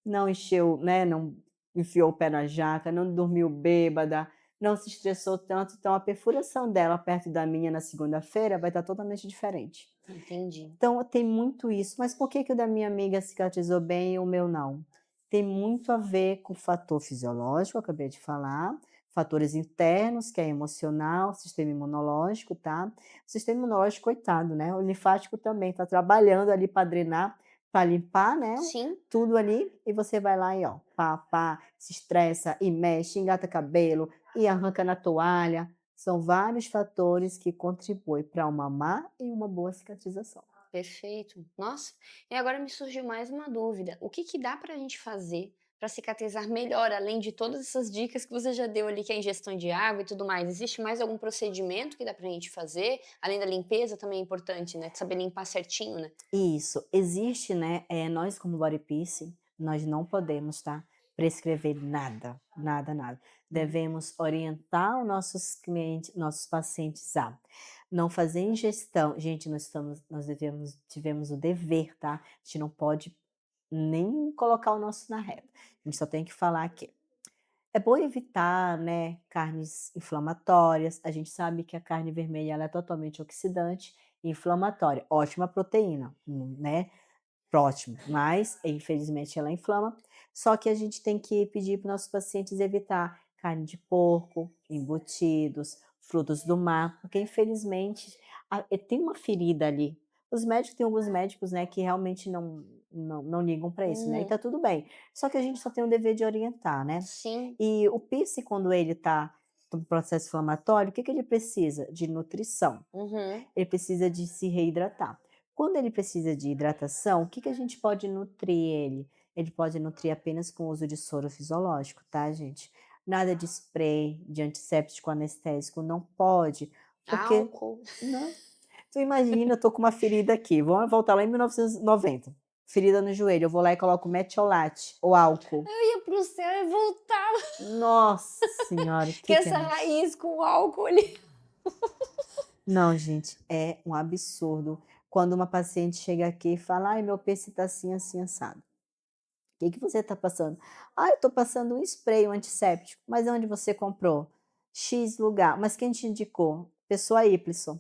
não encheu, né? Não enfiou o pé na jaca, não dormiu bêbada, não se estressou tanto. Então, a perfuração dela perto da minha na segunda-feira vai estar totalmente diferente. Entendi. Então tem muito isso, mas por que que o da minha amiga cicatrizou bem e o meu não? Tem muito a ver com o fator fisiológico, eu acabei de falar, fatores internos, que é emocional, sistema imunológico, tá? O sistema imunológico, coitado, né? O linfático também está trabalhando ali para drenar, para limpar, né? Sim, Tudo ali, e você vai lá e ó, pá, pá, se estressa e mexe, engata cabelo e arranca na toalha. São vários fatores que contribuem para uma má e uma boa cicatrização. perfeito. Nossa, e agora me surgiu mais uma dúvida. O que que dá pra gente fazer para cicatrizar melhor, além de todas essas dicas que você já deu ali, que é a ingestão de água e tudo mais? Existe mais algum procedimento que dá pra gente fazer? Além da limpeza também é importante, né, de saber limpar certinho, né? Isso, existe, né, nós como body piercing, nós não podemos, tá, prescrever nada, nada, nada. Uhum. Devemos orientar os nossos clientes, nossos pacientes a não fazer ingestão. Gente, nós tivemos o dever, tá, a gente não pode nem colocar o nosso na reta, a gente só tem que falar que é bom evitar, né, carnes inflamatórias. A gente sabe que a carne vermelha ela é totalmente oxidante e inflamatória. Ótima proteína, né? Ótimo, mas infelizmente ela inflama. Só que a gente tem que pedir para os nossos pacientes evitar carne de porco, embutidos, frutos do mar, porque infelizmente tem uma ferida ali. Os médicos, tem alguns médicos, né, que realmente não ligam para isso, né? E tá Uhum. tudo bem. Só que a gente só tem o dever de orientar, né? Sim. E o piercing, quando ele está no processo inflamatório, o que que ele precisa? De nutrição. Uhum. Ele precisa de se reidratar. Quando ele precisa de hidratação, o que que a gente pode nutrir ele? Ele pode nutrir apenas com o uso de soro fisiológico, tá, gente? Nada de spray, de antisséptico anestésico, não pode, porque Álcool. não. Tu imagina, eu tô com uma ferida aqui, vamos voltar lá em 1990, ferida no joelho, eu vou lá e coloco metiolate ou álcool. Eu ia para o céu e voltava. Nossa senhora, Que que essa é isso? raiz com álcool ali. Não, gente, é um absurdo quando uma paciente chega aqui e fala: "Ai, meu peixe tá assim, assim, assado". "O que que você tá passando?". "Ah, eu tô passando um spray, um antisséptico". "Mas onde você comprou?". "X lugar". "Mas quem te indicou?". "Pessoa Y".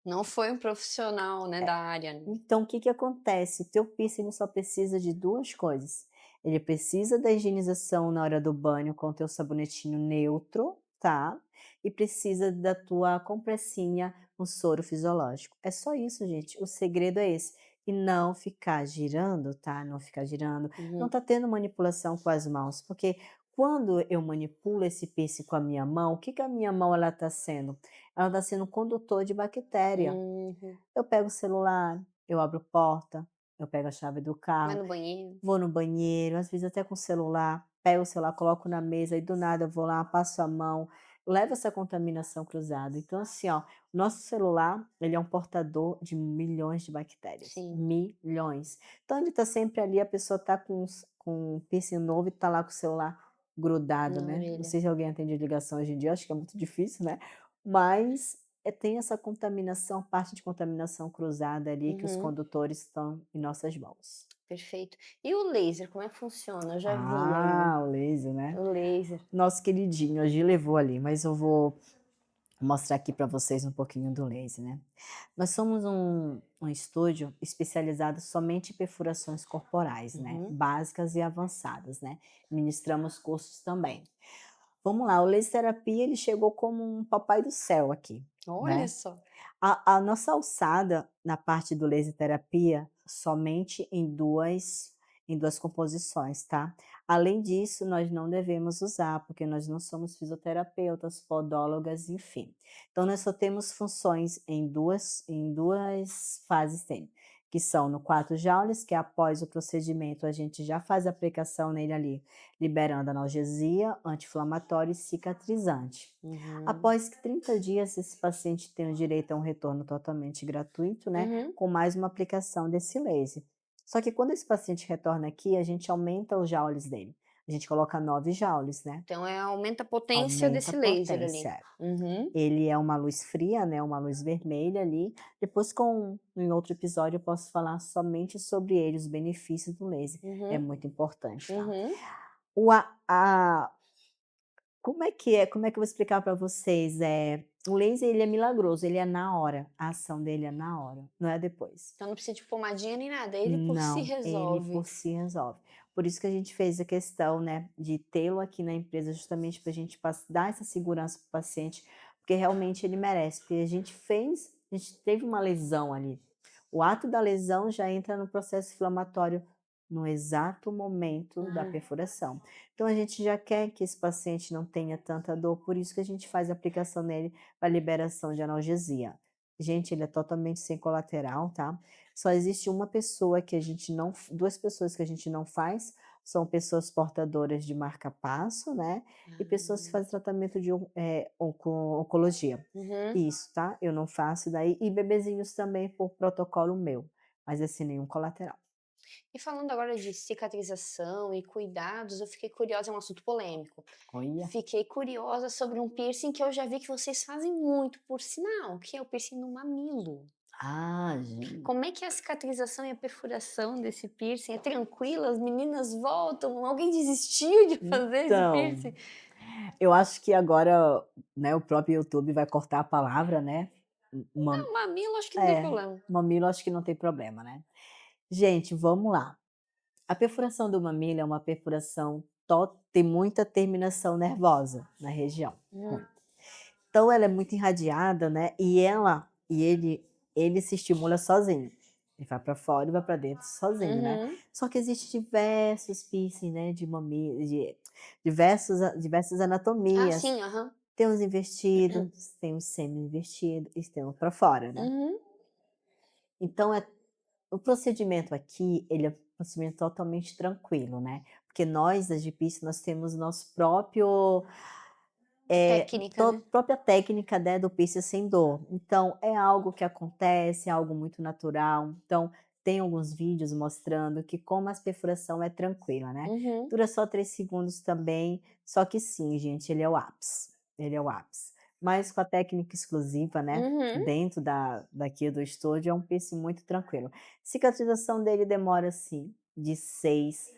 Não foi um profissional, né, da área, né. Então, o que que acontece? O teu piercing ele só precisa de 2 coisas. Ele precisa da higienização na hora do banho com o teu sabonetinho neutro, tá? E precisa da tua compressinha com soro fisiológico. É só isso, gente. O segredo é esse. E não ficar girando, tá? Não ficar girando. Não Uhum. tá tendo manipulação com as mãos, porque quando eu manipulo esse piercing com a minha mão, o que que a minha mão ela tá sendo? Ela tá sendo um condutor de bactéria. Uhum. Eu pego o celular, eu abro porta, eu pego a chave do Vai carro, no banheiro. vou no banheiro, às vezes até com o celular, pego o celular, coloco na mesa e do nada eu vou lá, passo a mão. leva essa contaminação cruzada. Então, assim, ó, o nosso celular, ele é um portador de milhões de bactérias, Sim, milhões. Então ele tá sempre ali, a pessoa tá com um piercing novo e tá lá com o celular grudado, na né. Não orelha. sei se alguém atende ligação hoje em dia, acho que é muito difícil, né, mas, tem essa contaminação, parte de contaminação cruzada ali que os Uhum, condutores estão em nossas mãos. perfeito. E o laser, como é que funciona? Eu já vi aí, Ah, o laser, né. o laser. Nosso queridinho, a Gi levou ali, mas eu vou mostrar aqui para vocês um pouquinho do laser, né. Nós somos um estúdio especializado somente em perfurações corporais, né, Uhum. básicas e avançadas, né. Ministramos cursos também. Vamos lá, o laser terapia ele chegou como um papai do céu aqui, Olha né. só. A nossa alçada na parte do laser terapia, somente em duas composições, tá. Além disso, nós não devemos usar, porque nós não somos fisioterapeutas, podólogas, enfim. Então nós só temos funções em duas fases tem, que são no 4 joules, que após o procedimento a gente já faz a aplicação nele ali, liberando analgesia, anti-inflamatório e cicatrizante. Uhum. Após 30 dias, esse paciente tem o direito a um retorno totalmente gratuito, né, Uhum. com mais uma aplicação desse laser. Só que quando esse paciente retorna aqui, a gente aumenta os joules dele. A gente coloca 9 joules, né, Então aumenta a potência aumenta a desse laser ali. potência. Uhum. Ele é uma luz fria, né, uma luz vermelha ali. Depois em outro episódio eu posso falar somente sobre ele, os benefícios do laser. É Uhum. muito importante, tá. Uhum. O a como é que eu vou explicar para vocês? O laser ele é milagroso, ele é na hora, a ação dele é na hora, não é depois. Então não precisa de pomadinha nem nada, ele por si Não, ele por resolve. si resolve. Por isso que a gente fez a questão, né, de tê-lo aqui na empresa, justamente para a gente dar essa segurança para o paciente, porque realmente ele merece, porque a gente teve uma lesão ali. O ato da lesão já entra no processo inflamatório no exato momento da Uhum. perfuração. Então a gente já quer que esse paciente não tenha tanta dor, por isso que a gente faz a aplicação nele para liberação de analgesia. Gente, ele é totalmente sem colateral, tá? Só existe uma pessoa que a gente não, 2 pessoas que a gente não faz, são pessoas portadoras de marca-passo, né, e pessoas que Ah. fazem tratamento de oncologia. Uhum. Isso, tá, eu não faço daí, e bebezinhos também por protocolo meu, mas é sem nenhum colateral. E falando agora de cicatrização e cuidados, eu fiquei curiosa, é um assunto polêmico. Olha. Fiquei curiosa sobre um piercing que eu já vi que vocês fazem muito, por sinal, que é o piercing no mamilo. Ah, gen Como é que é a cicatrização e a perfuração desse piercing? É tranquila? As meninas voltam? Alguém desistiu de fazer esse então, piercing? eu acho que agora, né, o próprio YouTube vai cortar a palavra, né, ma Não, mamilo acho que não tem é, problema. mamilo acho que não tem problema, né. Gente, vamos lá. A perfuração do mamilo é uma perfuração tem muita terminação nervosa na região, Hum. muito. Então ela é muito irradiada, né, ele se estimula sozinho. Ele vai para fora e vai para dentro sozinho, né. Uhum. Só que existe diversos piercing, né, de mamilo, diversas Ah, anatomias. sim, aham. Tem os invertidos, tem os semi-invertido e tem o para fora, né. Uhum. Então o procedimento aqui, ele é um procedimento totalmente tranquilo, né, porque nós, das GPs, nós temos nosso próprio, Técnica, né? própria técnica, né, do piercing sem dor. Então é algo que acontece, é algo muito natural. Então tem alguns vídeos mostrando que como a perfuração é tranquila, né. Uhum. Dura só 3 segundos também, só que sim, gente, ele é o ápice, ele é o ápice. Mas com a técnica exclusiva, né, Uhum. dentro daqui do estúdio, é um piercing muito tranquilo. Cicatrização dele demora, assim, de 6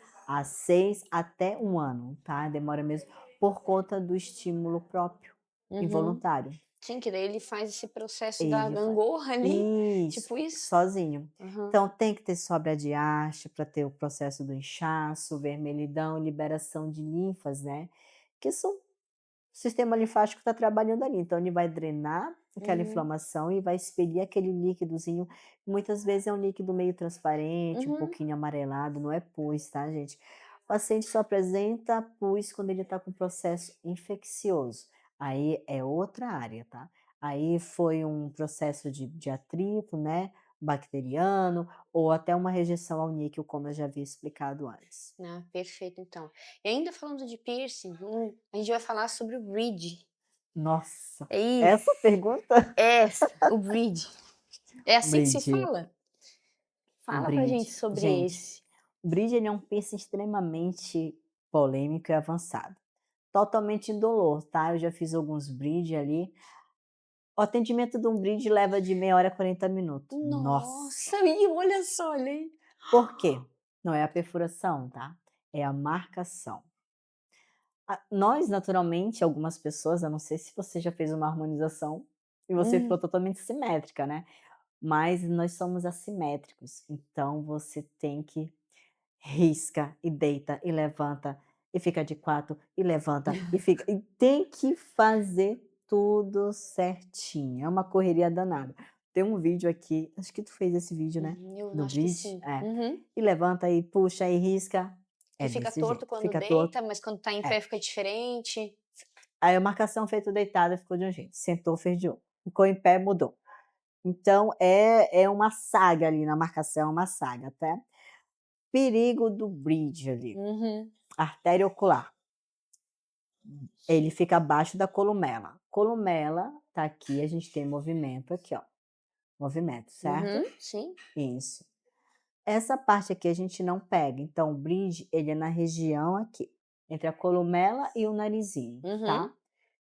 até 1 ano, tá, demora mesmo, por conta do estímulo próprio, Uhum. involuntário. Sim, que daí ele faz esse processo da Ele faz gangorra ali, isso, tipo isso? sozinho. Aham. Então tem que ter sobra de haste para ter o processo do inchaço, vermelhidão e liberação de linfas, né, que são o sistema linfático está trabalhando ali, então ele vai drenar aquela Uhum. inflamação e vai expelir aquele líquidozinho, muitas vezes é um líquido meio transparente, um Uhum. pouquinho amarelado, não é pus, tá gente. O paciente só apresenta pus quando ele está com processo infeccioso, aí é outra área, tá. Aí foi um processo de atrito, né, bacteriano, ou até uma rejeição ao níquel, como eu já havia explicado antes. Ah, perfeito então. E ainda falando de piercing, a gente vai falar sobre o bridge. Nossa, É isso, essa pergunta? o bridge. É assim que se Bridge, fala? o Fala pra gente bridge. sobre Gente, esse. o bridge ele é um piercing extremamente polêmico e avançado. Totalmente indolor, tá? Eu já fiz alguns bridge ali. O atendimento de um bridge leva de meia hora a 40 minutos. Nossa! Nossa, e olha só, olha aí. Por quê? Não é a perfuração, tá? É a marcação. Nós, naturalmente, algumas pessoas, eu não sei se você já fez uma harmonização e você ficou Hum, totalmente simétrica, né? Mas nós somos assimétricos, então você tem que risca e deita e levanta e fica de 4 e levanta e fica e tem que fazer tudo certinho, é uma correria danada. Tem um vídeo aqui, acho que tu fez esse vídeo, né, eu do acho que bridge? sim. É. Uhum. E levanta e puxa e risca, Que é fica desse torto jeito, quando fica torto, deita, mas quando tá em é. pé fica diferente. Aí a marcação feito deitada ficou de um jeito, sentou fez de outro, ficou em pé mudou. Então é uma saga ali na marcação, é uma saga, tá. Perigo do bridge ali, Uhum, artéria ocular. Ele fica abaixo da columela. Columela tá aqui, a gente tem movimento aqui, ó, movimento, certo? sim. Isso. Essa parte aqui a gente não pega, então o bridge ele é na região aqui, entre a columela e o narizinho, Uhum. tá?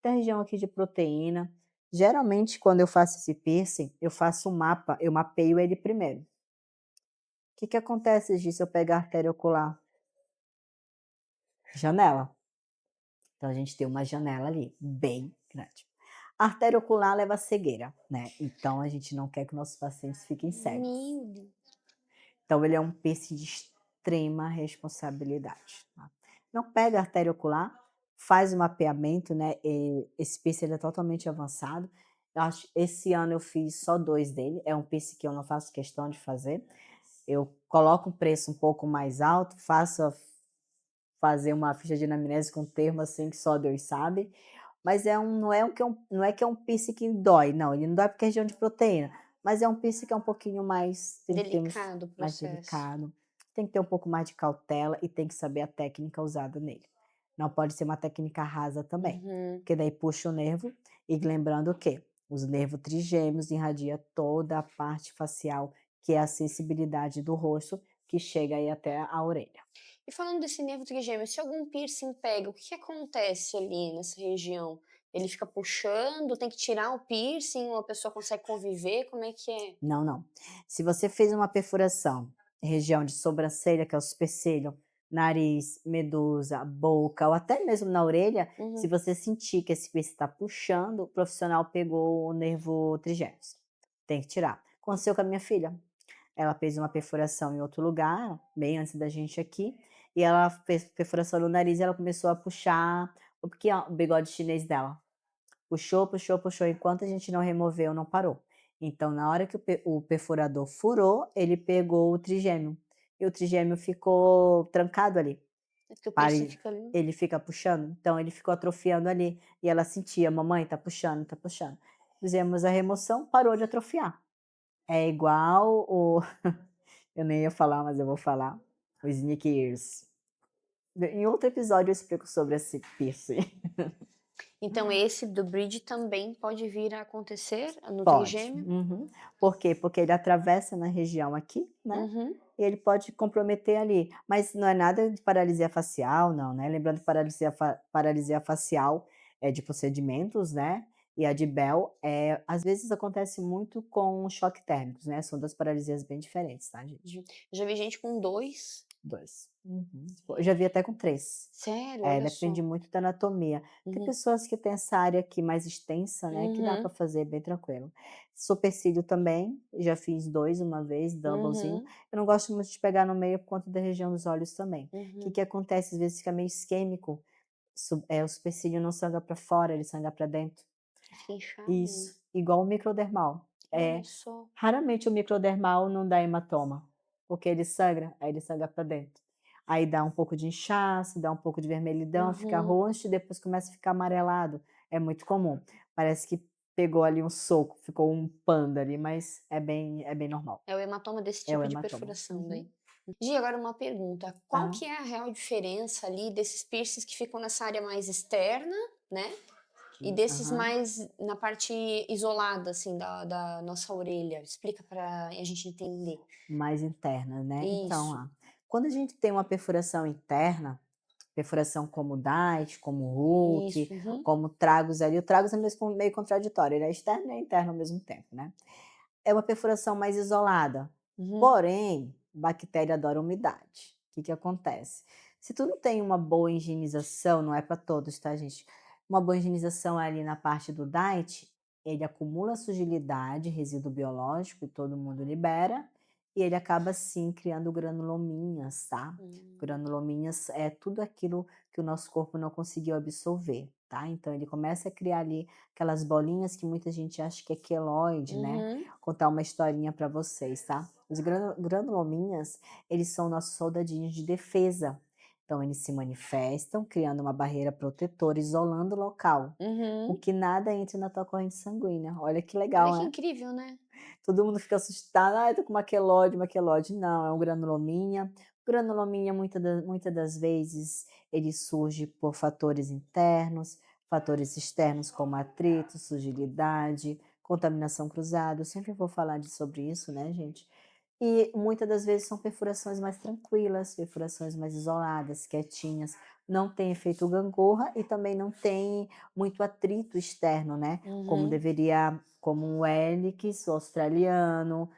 Tem a região aqui de proteína. Geralmente quando eu faço esse piercing, eu faço um mapa, eu mapeio ele primeiro. O que que acontece, Gi, se eu pegar a artéria ocular? Janela. Então a gente tem uma janela ali, bem grande. A artéria ocular leva à cegueira, né, então a gente não quer que nossos pacientes fiquem cegos. Meu Deus. Então ele é um piercing de extrema responsabilidade, tá. Não pega a artéria ocular, faz o mapeamento, né, esse piercing ele é totalmente avançado. Eu acho esse ano eu fiz só 2 dele, é um piercing que eu não faço questão de fazer. Eu coloco um preço um pouco mais alto, faço fazer uma ficha de anamnese com termo, assim, que só Deus sabe, mas não é que é um piercing que dói, não, ele não dói porque é região de proteína, mas é um piercing que é um pouquinho mais tem que ter Delicado o mais processo. delicado, tem que ter um pouco mais de cautela e tem que saber a técnica usada nele. Não pode ser uma técnica rasa também, Uhum. porque daí puxa o nervo e lembrando que os nervos trigêmeos irradia toda a parte facial, que é a sensibilidade do rosto, que chega aí até a orelha. E falando desse nervo trigêmeo, se algum piercing pega, o que que acontece ali nessa região? Ele fica puxando, tem que tirar o piercing, ou a pessoa consegue conviver, como é que é? Não, não. Se você fez uma perfuração em região de sobrancelha, que é o supercílio, nariz, medusa, boca ou até mesmo na orelha, se Uhum. você sentir que esse piercing está puxando, o profissional pegou o nervo trigêmeo. Tem que tirar. Aconteceu com a minha filha. Ela fez uma perfuração em outro lugar, bem antes da gente aqui, e ela fez perfuração no nariz e ela começou a puxar o bigode chinês dela. Puxou, puxou, puxou, enquanto a gente não removeu, não parou. Então, na hora que o perfurador furou, ele pegou o trigêmeo, e o trigêmeo ficou trancado ali, É que o piercing pare fica ali. ele fica puxando, então ele ficou atrofiando ali, e ela sentia: "Mamãe, tá puxando, tá puxando". Fizemos a remoção, parou de atrofiar. É igual o eu nem ia falar, mas eu vou falar, o Sneak Ears. Em outro episódio eu explico sobre esse piercing. Então esse do bridge também pode vir a acontecer no Pode. trigêmeo? Uhum. Por quê? Porque ele atravessa na região aqui, né, Uhum. e ele pode comprometer ali, mas não é nada de paralisia facial não, né, lembrando que paralisia facial é de procedimentos, né, e a de Bell, às vezes acontece muito com choque térmicos, né, são 2 paralisias bem diferentes, tá, gente. Uhum. Eu já vi gente com 2. 2. Uhum. Eu já vi até com 3. Sério? É, Olha depende só. muito da anatomia. Tem Uhum. pessoas que têm essa área aqui mais extensa, né, que dá para Uhum. fazer bem tranquilo. Supercílio também, já fiz 2 uma vez, doublezinho. Uhum. Eu não gosto muito de pegar no meio por conta da região dos olhos também. O que Uhum. que acontece, às vezes fica meio isquêmico, o supercílio não sangra para fora, ele sangra para dentro. Fica inchado, né? Isso, igual o microdermal. Olha É, só. raramente o microdermal não dá hematoma, porque ele sangra, aí ele sangra para dentro. Aí dá um pouco de inchaço, dá um pouco de vermelhidão, fica Uhum. roxo e depois começa a ficar amarelado. É muito comum. Parece que pegou ali um soco, ficou um panda ali, mas é bem normal. É o hematoma desse É o tipo de hematoma. perfuração Uhum. daí. Gi, agora uma pergunta, qual Aham. que é a real diferença ali desses piercings que ficam nessa área mais externa, né, E desses Aham. mais na parte isolada, assim, da nossa orelha, explica pra a gente entender. Mais interna, né. Então, Isso, quando a gente tem uma perfuração interna, perfuração como Dyke, como Hulk, isso, uhum, como tragos ali, o tragos é meio contraditório, ele é externo e é interno ao mesmo tempo, né. É uma perfuração mais isolada, uhum, porém, bactéria adora umidade. O que que acontece? Se tu não tem uma boa higienização, não é para todos, tá, gente, uma boa higienização ali na parte do Diet, ele acumula sujidade, resíduo biológico, e todo mundo libera, e ele acaba sim criando granulominhas, tá. hum, Granulominhas é tudo aquilo que o nosso corpo não conseguiu absorver, tá. Então ele começa a criar ali aquelas bolinhas que muita gente acha que é queloide, né. uhum, Contar uma historinha para vocês, tá. Os granulominhas, eles são nossos soldadinhos de defesa. Então eles se manifestam, criando uma barreira protetora, isolando o local, com uhum. que nada entre na tua corrente sanguínea. Olha que Olha legal, que né. incrível, né. Todo mundo fica assustado: "Ai, tô com uma queloide, uma queloide". Não, é um granulominha. Granulominha muita das vezes ele surge por fatores internos, fatores externos como atrito, sujidade, contaminação cruzada, eu sempre vou falar sobre isso, né, gente. E muitas das vezes são perfurações mais tranquilas, perfurações mais isoladas, quietinhas, não tem efeito gangorra e também não tem muito atrito externo, né, como Uhum. deveria, como o Helix, o australiano,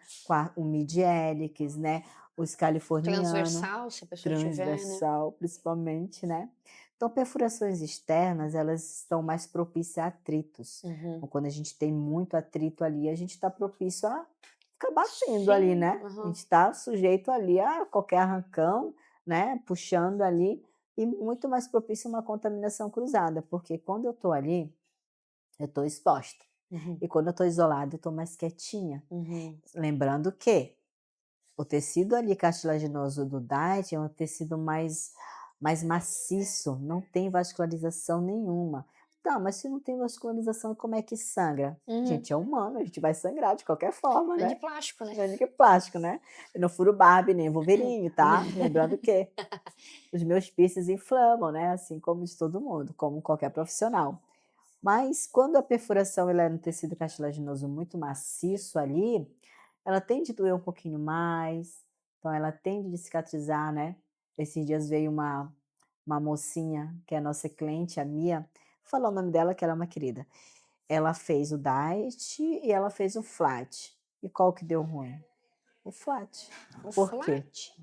o Mid Helix, né, os californiano, Transversal, se a pessoa tiver, né. transversal principalmente, né. Então perfurações externas, elas estão mais propícias a atritos. Uhum. Então quando a gente tem muito atrito ali, a gente está propício a ficar batendo ali, Sim, né. A gente aham. está sujeito ali a qualquer arrancão, né, puxando ali, e muito mais propício a uma contaminação cruzada, porque quando eu estou ali, eu estou exposta. Uhum, E quando eu estou isolada, eu estou mais quietinha. uhum. Lembrando que o tecido ali cartilaginoso do Diet é um tecido mais maciço, não tem vascularização nenhuma. Tá, mas se não tem vascularização, como é que sangra? Uhum. Gente, é humano, a gente vai sangrar de qualquer forma, Não é de né? plástico, né. Não é nem que plástico, né? Eu não furo Barbie nem Wolverine, tá? Lembrando que os meus piercings inflamam, né? Assim como de todo mundo, como qualquer profissional. Mas quando a perfuração ela é no tecido cartilaginoso muito maciço ali, ela tende a doer um pouquinho mais, então ela tende a cicatrizar, né. Esses dias veio uma mocinha que é nossa cliente, a Mia, vou falar o nome dela que ela é uma querida. Ela fez o Diet e ela fez o Flat. E qual que deu ruim? O Flat. O Por quê? flat.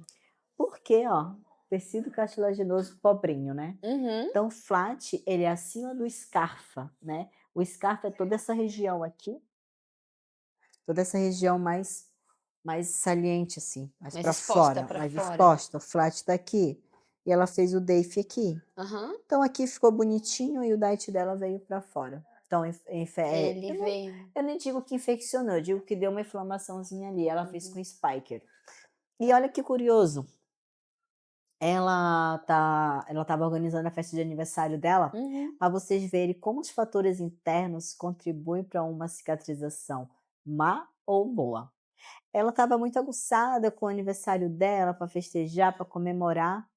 Porque, ó, tecido cartilaginoso pobrinho, né. Uhum. Então o flat, ele é acima do escarfa, né. O escarfa é toda essa região aqui, toda essa região mais saliente, assim, mais Mais para exposta fora, pra mais fora. exposta. O flat tá aqui, e ela fez o DAFE aqui. Aham. Então aqui ficou bonitinho e o diet dela veio para fora. Então Ele veio. eu nem digo que infeccionou, eu digo que deu uma inflamaçãozinha ali, ela fez Uhum. com spiker. E olha que curioso, ela estava organizando a festa de aniversário dela, Uhum. para vocês verem como os fatores internos contribuem para uma cicatrização má ou boa. Ela estava muito aguçada com o aniversário dela, para festejar, para comemorar,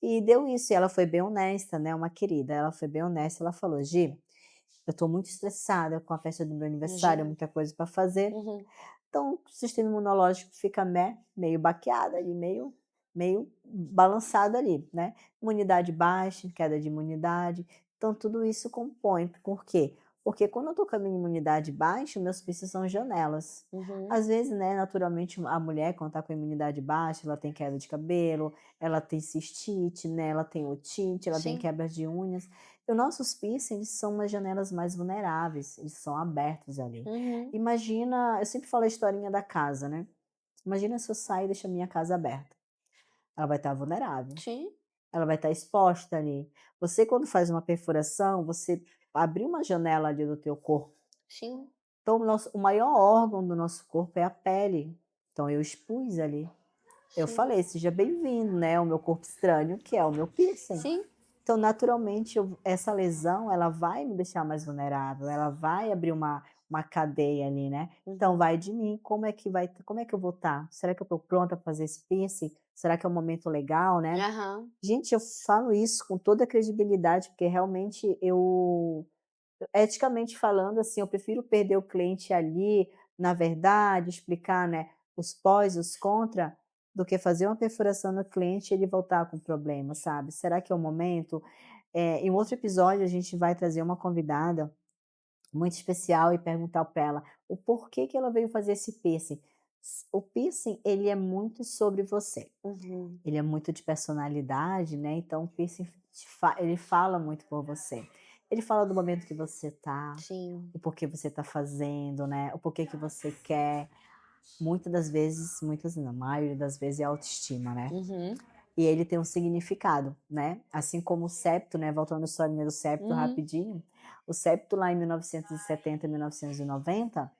e deu isso, e ela foi bem honesta, né, uma querida, ela foi bem honesta, ela falou: "Gi, eu estou muito estressada com a festa do meu aniversário, Imagina. muita coisa para fazer, Uhum. então, o sistema imunológico fica, né, meio baqueado ali, meio balançado ali, né. Imunidade baixa, queda de imunidade, então tudo isso compõe. Por quê? Porque quando eu tô com a minha imunidade baixa, meus píceis são janelas. Uhum. Às vezes, né, naturalmente a mulher quando tá com a imunidade baixa, ela tem queda de cabelo, ela tem cistite, né, ela tem otite, ela tem Sim. quebra de unhas. E os nossos piercings são umas janelas mais vulneráveis, eles são abertos ali. Uhum. Imagina, eu sempre falo a historinha da casa, né. Imagina se eu saio e deixo a minha casa aberta, ela vai estar vulnerável, Sim. ela vai estar exposta ali. Você quando faz uma perfuração, você abriu uma janela ali do teu corpo, Sim. então o maior órgão do nosso corpo é a pele, então eu expus ali. Eu Sim. falei: "Seja bem-vindo, né, ao meu corpo estranho, que é o meu piercing". Sim. Então, naturalmente, essa lesão, ela vai me deixar mais vulnerável, ela vai abrir uma cadeia ali, né. Então Uhum. vai de mim, como é que eu vou estar? Será que eu estou pronta para fazer esse piercing? Será que é um momento legal, né. Aham. Gente, eu falo isso com toda a credibilidade, porque realmente eticamente falando, assim, eu prefiro perder o cliente ali, na verdade, explicar, né, os pós, os contra, do que fazer uma perfuração no cliente e ele voltar com problema, sabe. Será que é o momento? Em outro episódio a gente vai trazer uma convidada muito especial e perguntar para ela o porquê que ela veio fazer esse piercing. O piercing, ele é muito sobre você. Uhum. Ele é muito de personalidade, né, então o piercing ele fala muito por você. Ele fala do momento que você tá, Sim. o porquê você tá fazendo, né, o porquê que você quer. Muitas das vezes, muitas não, a maioria das vezes é autoestima, né. Uhum. E ele tem um significado, né, assim como o septo, né, voltando à historinha do septo Uhum. rapidinho, o septo lá em 1970, 1990,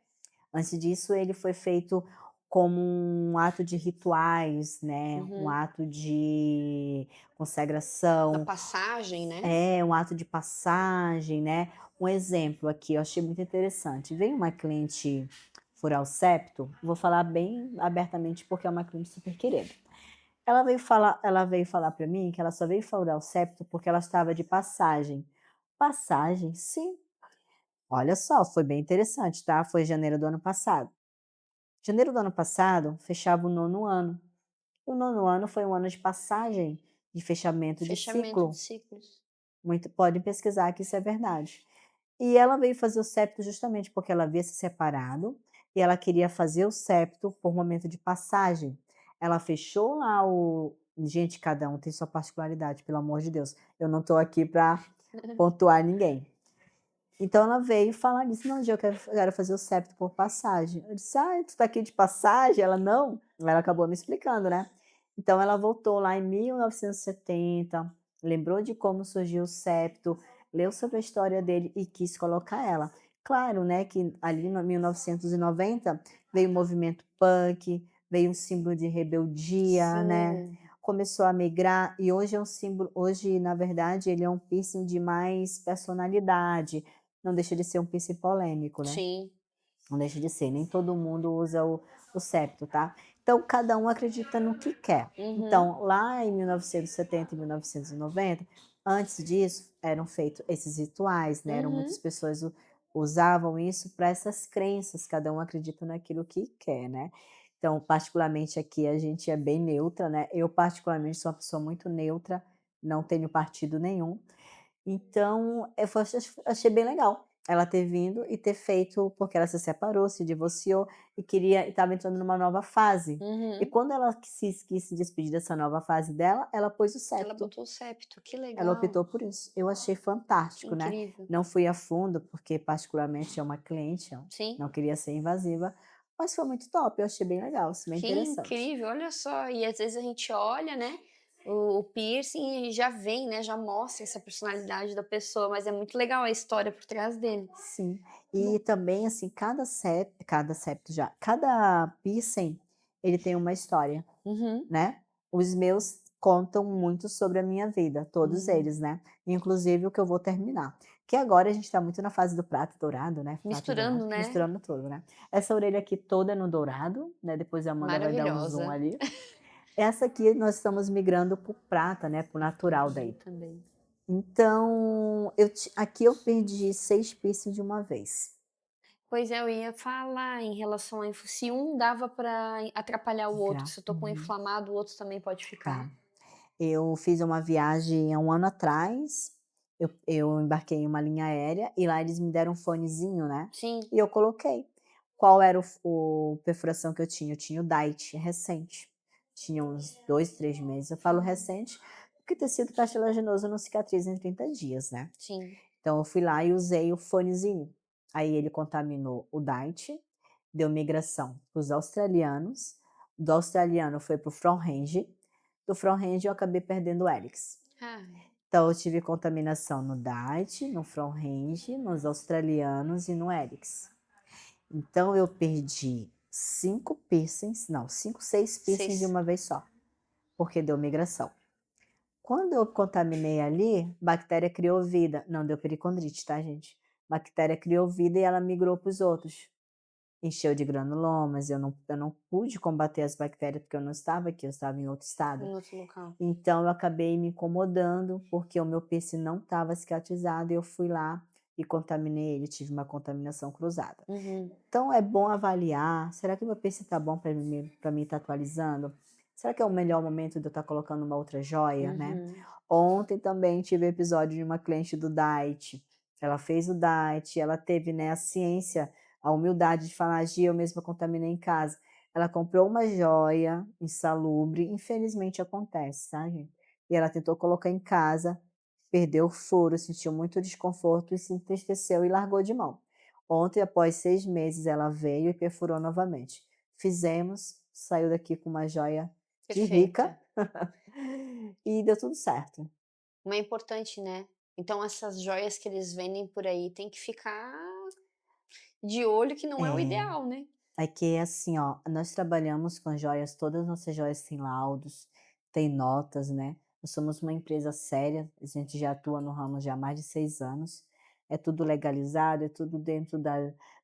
antes disso ele foi feito como um ato de rituais, né, um Uhum. ato de Da consagração, passagem, né. um ato de passagem, né. Um exemplo aqui, eu achei muito interessante, veio uma cliente furar o septo, vou falar bem abertamente porque é uma cliente super querida. Ela veio falar para mim que ela só veio furar o septo porque ela estava de passagem. Passagem? Sim. Olha só, foi bem interessante, tá, foi janeiro do ano passado. Janeiro do ano passado fechava o nono ano. O nono ano foi um ano de passagem, de fechamento de Fechamento de ciclo. ciclos. Muito podem pesquisar que isso é verdade. E ela veio fazer o septo justamente porque ela havia se separado e ela queria fazer o septo por momento de passagem. Ela fechou lá o gente, cada um tem sua particularidade, pelo amor de Deus. Eu não estou aqui para pontuar ninguém. Então ela veio falar nisso: "Não, Gê, eu quero fazer o septo por passagem". Eu disse: "Ah, tu tá aqui de passagem?" Ela: "Não". Ela acabou me explicando, né. Então ela voltou lá em 1970, lembrou de como surgiu o septo, leu sobre a história dele e quis colocar ela. Claro, né, que ali no 1990 veio o movimento punk, veio um símbolo de rebeldia, né, Sim, começou a migrar e hoje é um símbolo, hoje, na verdade, ele é um piercing de mais personalidade, não deixa de ser um piercing polêmico, né, sim. não deixa de ser, nem todo mundo usa o septo, tá. Então cada um acredita no que quer. Uhum. Então lá em 1970 e 1990, antes disso, eram feitos esses rituais, né, eram muitas Uhum. pessoas usavam isso para essas crenças, cada um acredita naquilo que quer, né. Então particularmente aqui a gente é bem neutra, né, eu particularmente sou uma pessoa muito neutra, não tenho partido nenhum. Então, eu achei bem legal ela ter vindo e ter feito, porque ela se separou, se divorciou e queria, estava entrando numa nova fase. E Uhum. quando ela quis se despedir dessa nova fase dela, ela pôs o Ela septo. botou o septo, que Ela legal, optou por isso. Eu achei que fantástico, né. incrível. Não fui a fundo, porque particularmente é uma cliente, eu Sim, não queria ser invasiva, mas foi muito top, eu achei bem legal, isso bem que interessante. incrível, olha só, e às vezes a gente olha, né, o piercing e já vem, né, já mostra essa personalidade da pessoa, mas é muito legal a história por trás dele. Sim. Bom. E também, assim, cada piercing, ele tem uma história. Uhum. Né. Os meus contam muito sobre a minha vida, todos Hum. eles, né, inclusive o que eu vou terminar. Que agora a gente está muito na fase do prato dourado, né, prato dourado, Misturando, né, misturando tudo, né. Essa orelha aqui toda é no dourado, né, depois a Amanda vai dar um zoom maravilhosa. ali. Essa aqui nós estamos migrando para o prata, né, para o natural Uhum, daí. também. Então, aqui eu perdi 6 piercing de uma vez. Pois é, eu ia falar em relação a se um dava pra atrapalhar o outro, se eu tô com um Uhum. inflamado, o outro também pode Tá. ficar. Eu fiz uma viagem há um ano atrás, eu embarquei em uma linha aérea e lá eles me deram um fonezinho, né, Sim. e eu coloquei. Qual era o perfuração que eu tinha? Eu tinha o Daite recente, tinha uns 2, 3 meses. Eu falo recente, porque tecido cartilaginoso não cicatriza em 30 dias, né. Sim. Então eu fui lá e usei o fonezinho. Aí ele contaminou o Daite, deu migração para os australianos, do australiano foi para o front range, do front range eu acabei perdendo o hélix. Ai. Então eu tive contaminação no Daite, no front range, nos australianos e no hélix. Então eu perdi 5 piercings, não, 5, 6 piercings de Vocês uma vez só, porque deu migração. Quando eu contaminei ali, bactéria criou vida, não deu pericondrite, tá, gente? Bactéria criou vida e ela migrou para os outros. Encheu de granulomas, eu não pude combater as bactérias, porque eu não estava aqui, eu estava em outro estado. em outro local. Então eu acabei me incomodando, porque o meu piercing não estava cicatrizado e eu fui lá e contaminei ele, tive uma contaminação cruzada. Uhum. Então é bom avaliar, será que meu piercing está bom para mim estar atualizando? Será que é o melhor momento de eu estar colocando uma outra joia, né? Uhum. Ontem também tive episódio de uma cliente do diet, ela fez o diet, ela teve, né, a ciência, a humildade de falar: "Gi, eu mesma contaminei em casa". Ela comprou uma joia insalubre, infelizmente acontece, tá, gente? E ela tentou colocar em casa, perdeu o furo, sentiu muito desconforto e se entristeceu e largou de mão. Ontem, após 6 meses, ela veio e perfurou novamente. Fizemos, saiu daqui com uma joia de rica Perfeita. e deu tudo certo. Mas é importante, né. Então essas joias que eles vendem por aí tem que ficar de olho que não é o É. ideal, né. Aqui é assim, ó, nós trabalhamos com joias, todas as nossas joias têm laudos, têm notas, né. Nós somos uma empresa séria, a gente já atua no ramo já há mais de 6 anos, é tudo legalizado, é tudo dentro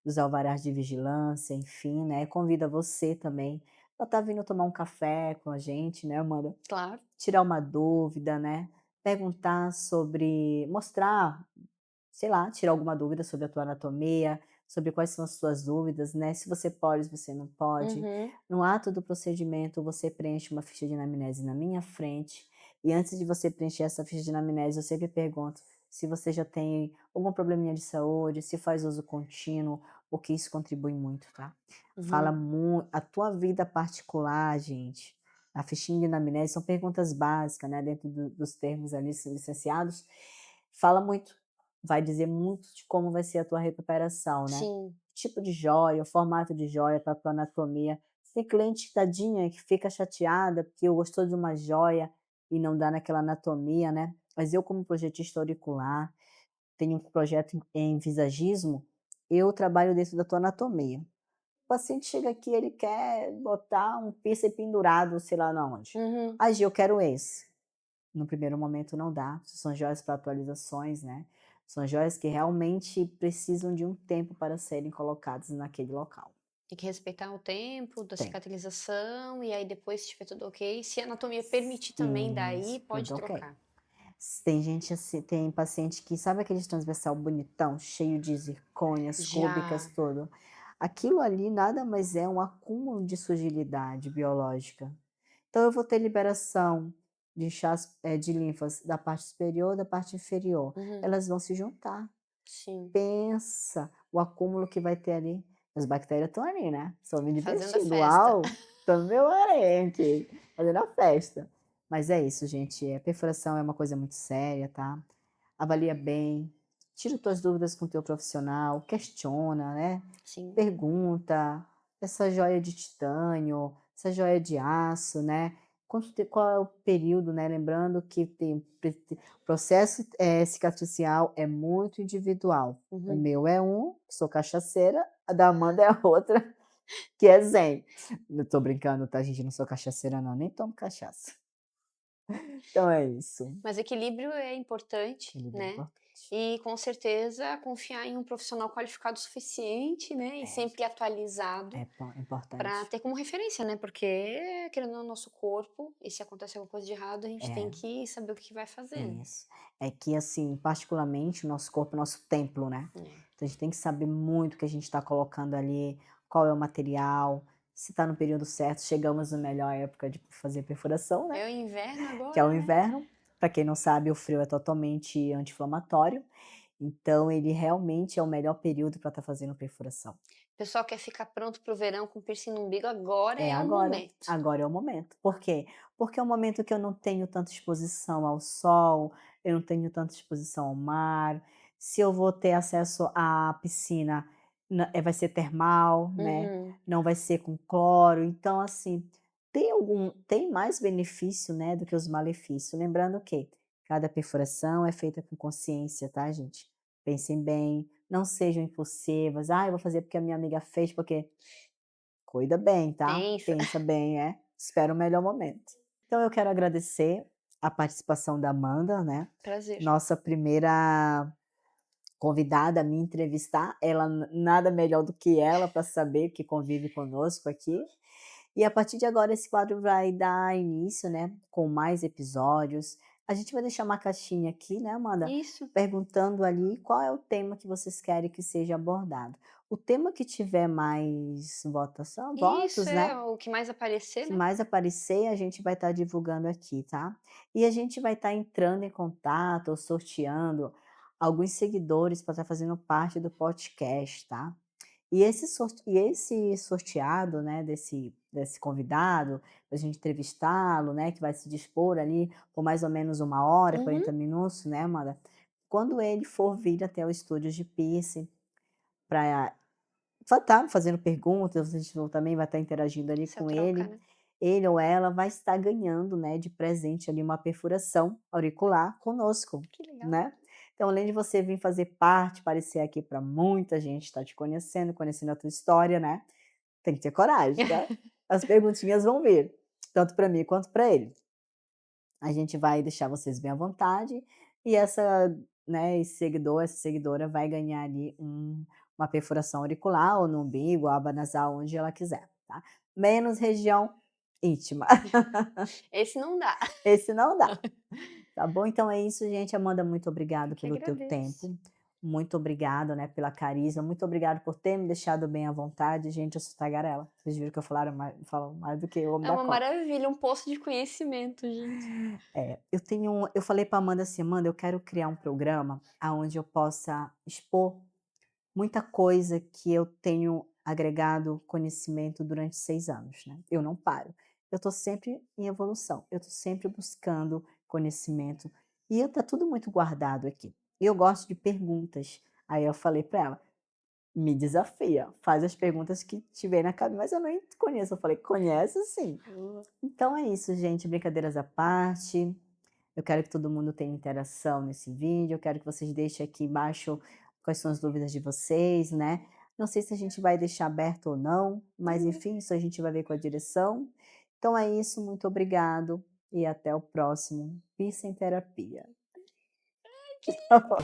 dos alvarás de vigilância, enfim, né. Convida você também para estar vindo tomar um café com a gente, né, Amanda, Claro. tirar uma dúvida, né, perguntar sobre mostrar, sei lá, tirar alguma dúvida sobre a tua anatomia, sobre quais são as suas dúvidas, né, se você pode, se você não pode. Uhum. No ato do procedimento, você preenche uma ficha de anamnese na minha frente, e antes de você preencher essa ficha de anamnese, eu sempre pergunto se você já tem algum probleminha de saúde, se faz uso contínuo, porque isso contribui muito, tá. Fala Uhum. muito a tua vida particular, gente, a fichinha de anamnese são perguntas básicas, né, dentro dos termos ali licenciados, fala muito. Vai dizer muito de como vai ser a tua recuperação, né. Sim. Tipo de joia, o formato de joia para a tua anatomia. Tem cliente, tadinha, que fica chateada porque gostou de uma joia e não dá naquela anatomia, né. Mas eu, como projetista auricular, tenho um projeto em visagismo, eu trabalho dentro da tua anatomia. O paciente chega aqui, ele quer botar um piercing pendurado sei lá na onde. Uhum. "Ai Gi, eu quero esse". No primeiro momento não dá, são joias para atualizações, né, são joias que realmente precisam de um tempo para serem colocadas naquele local. Tem que respeitar o tempo da Tem. cicatrização e aí depois se tiver tudo ok, se a anatomia permitir também, daí Isso, pode tudo ok. trocar. Tem gente assim, tem paciente que sabe aquele transversal bonitão, cheio de zircônias cúbicas, Já. tudo. Aquilo ali nada mais é um acúmulo de fragilidade biológica. Então eu vou ter liberação de de linfas da parte superior, da parte inferior. Uhum. Elas vão se juntar. Sim. Pensa o acúmulo que vai ter ali. As bactérias estão ali, né, estão me Fazendo a divertindo. festa. "Uau, tô no meu harém aqui, fazendo a festa". Mas é isso, gente, perfuração é uma coisa muito séria, tá. Avalia bem, tira tuas dúvidas com o teu profissional, questiona, né, Sim. pergunta, essa joia de titânio, essa joia de aço, né, qual é o período, né, lembrando que tem processo, cicatricial é muito individual. O Uhum. meu é um, sou cachaceira, a da Amanda é a outra, que é zen. Não tô brincando, tá gente, não sou cachaceira não, nem tomo cachaça. Então é isso, Mas equilíbrio é importante, equilíbrio é né, importante. e com certeza confiar em um profissional qualificado o suficiente, né, e sempre atualizado É para importante. ter como referência, né, porque querendo ou não, o nosso corpo, e se acontecer alguma coisa de errado, a gente tem É, que saber o que vai fazer, né. isso. É que assim, particularmente o nosso corpo é nosso templo, né. É. Então a gente tem que saber muito o que a gente está colocando ali, qual é o material, se está no período certo, chegamos na melhor época de fazer perfuração, né. É o inverno Que é o agora, né. inverno. Para quem não sabe, o frio é totalmente anti-inflamatório, então ele realmente é o melhor período para estar fazendo perfuração. O pessoal quer ficar pronto para o verão com piercing no umbigo, agora É é o agora, momento. agora é o momento. Por quê? Porque é o momento que eu não tenho tanta exposição ao sol, eu não tenho tanta exposição ao mar, se eu vou ter acesso à piscina, vai ser termal, né, Uhum. não vai ser com cloro, então assim, tem mais benefício, né, do que os malefícios. Lembrando que cada perfuração é feita com consciência, tá gente? Pensem bem, não sejam impulsivas: "Ah, eu vou fazer porque a minha amiga fez, porque". Cuida bem, tá? Pensa. Pensa bem, espera o melhor momento. Então eu quero agradecer a participação da Amanda, né, Prazer. nossa primeira convidada a me entrevistar, ela nada melhor do que ela para saber, que convive conosco aqui. E a partir de agora esse quadro vai dar início, né, com mais episódios. A gente vai deixar uma caixinha aqui, né, Amanda, Isso, perguntando ali qual é o tema que vocês querem que seja abordado. O tema que tiver mais isso, votos, é né, o que mais aparecer, que né. mais aparecer, a gente vai estar divulgando aqui, tá. E a gente vai estar entrando em contato ou sorteando alguns seguidores para estar fazendo parte do podcast, tá. E esse sorteado, né, desse convidado, para a gente entrevistá-lo, né, que vai se dispor ali por mais ou menos 1 hora, Uhum, 40 minutos, né, Amanda. Quando ele for vir até o estúdio de piercing para só tá fazendo perguntas, a gente também vai estar interagindo ali essa com troca, ele. né. Ele ou ela vai estar ganhando, né, de presente ali uma perfuração auricular conosco, Que legal. né. Então além de você vir fazer parte, aparecer aqui para muita gente estar te conhecendo, conhecendo a tua história, né, tem que ter coragem, tá. As perguntinhas vão vir, tanto para mim quanto para ele. A gente vai deixar vocês bem à vontade e esse seguidor, essa seguidora vai ganhar ali uma perfuração auricular ou no umbigo, aba nasal, onde ela quiser, tá. Menos região íntima, Esse não dá. esse não dá, tá bom? Então é isso, gente. Amanda, muito Eu obrigado que pelo teu agradeço. tempo, muito obrigado, né, pela carisma, muito obrigado por ter me deixado bem à vontade. Gente, eu sou tagarela, vocês viram que eu falo mais do que o homem É da uma cobra. maravilha, um poço de conhecimento, gente. É, eu falei para Amanda assim: "Amanda, eu quero criar um programa aonde eu possa expor muita coisa que eu tenho agregado conhecimento durante 6 anos, né, eu não paro. Eu estou sempre em evolução, eu estou sempre buscando conhecimento, e tá tudo muito guardado aqui. E eu gosto de perguntas. Aí eu falei para ela: "Me desafia, faz as perguntas que tiver na cabeça", "Mas eu nem te conheço", eu falei: "Conhece sim". Boa. Então é isso, gente, brincadeiras à parte. Eu quero que todo mundo tenha interação nesse vídeo, eu quero que vocês deixem aqui embaixo quais são as dúvidas de vocês, né. Não sei se a gente vai deixar aberto ou não, mas Hum. enfim, isso a gente vai ver com a direção. Então é isso, muito obrigado e até o próximo Piercing Terapia. Tá bom.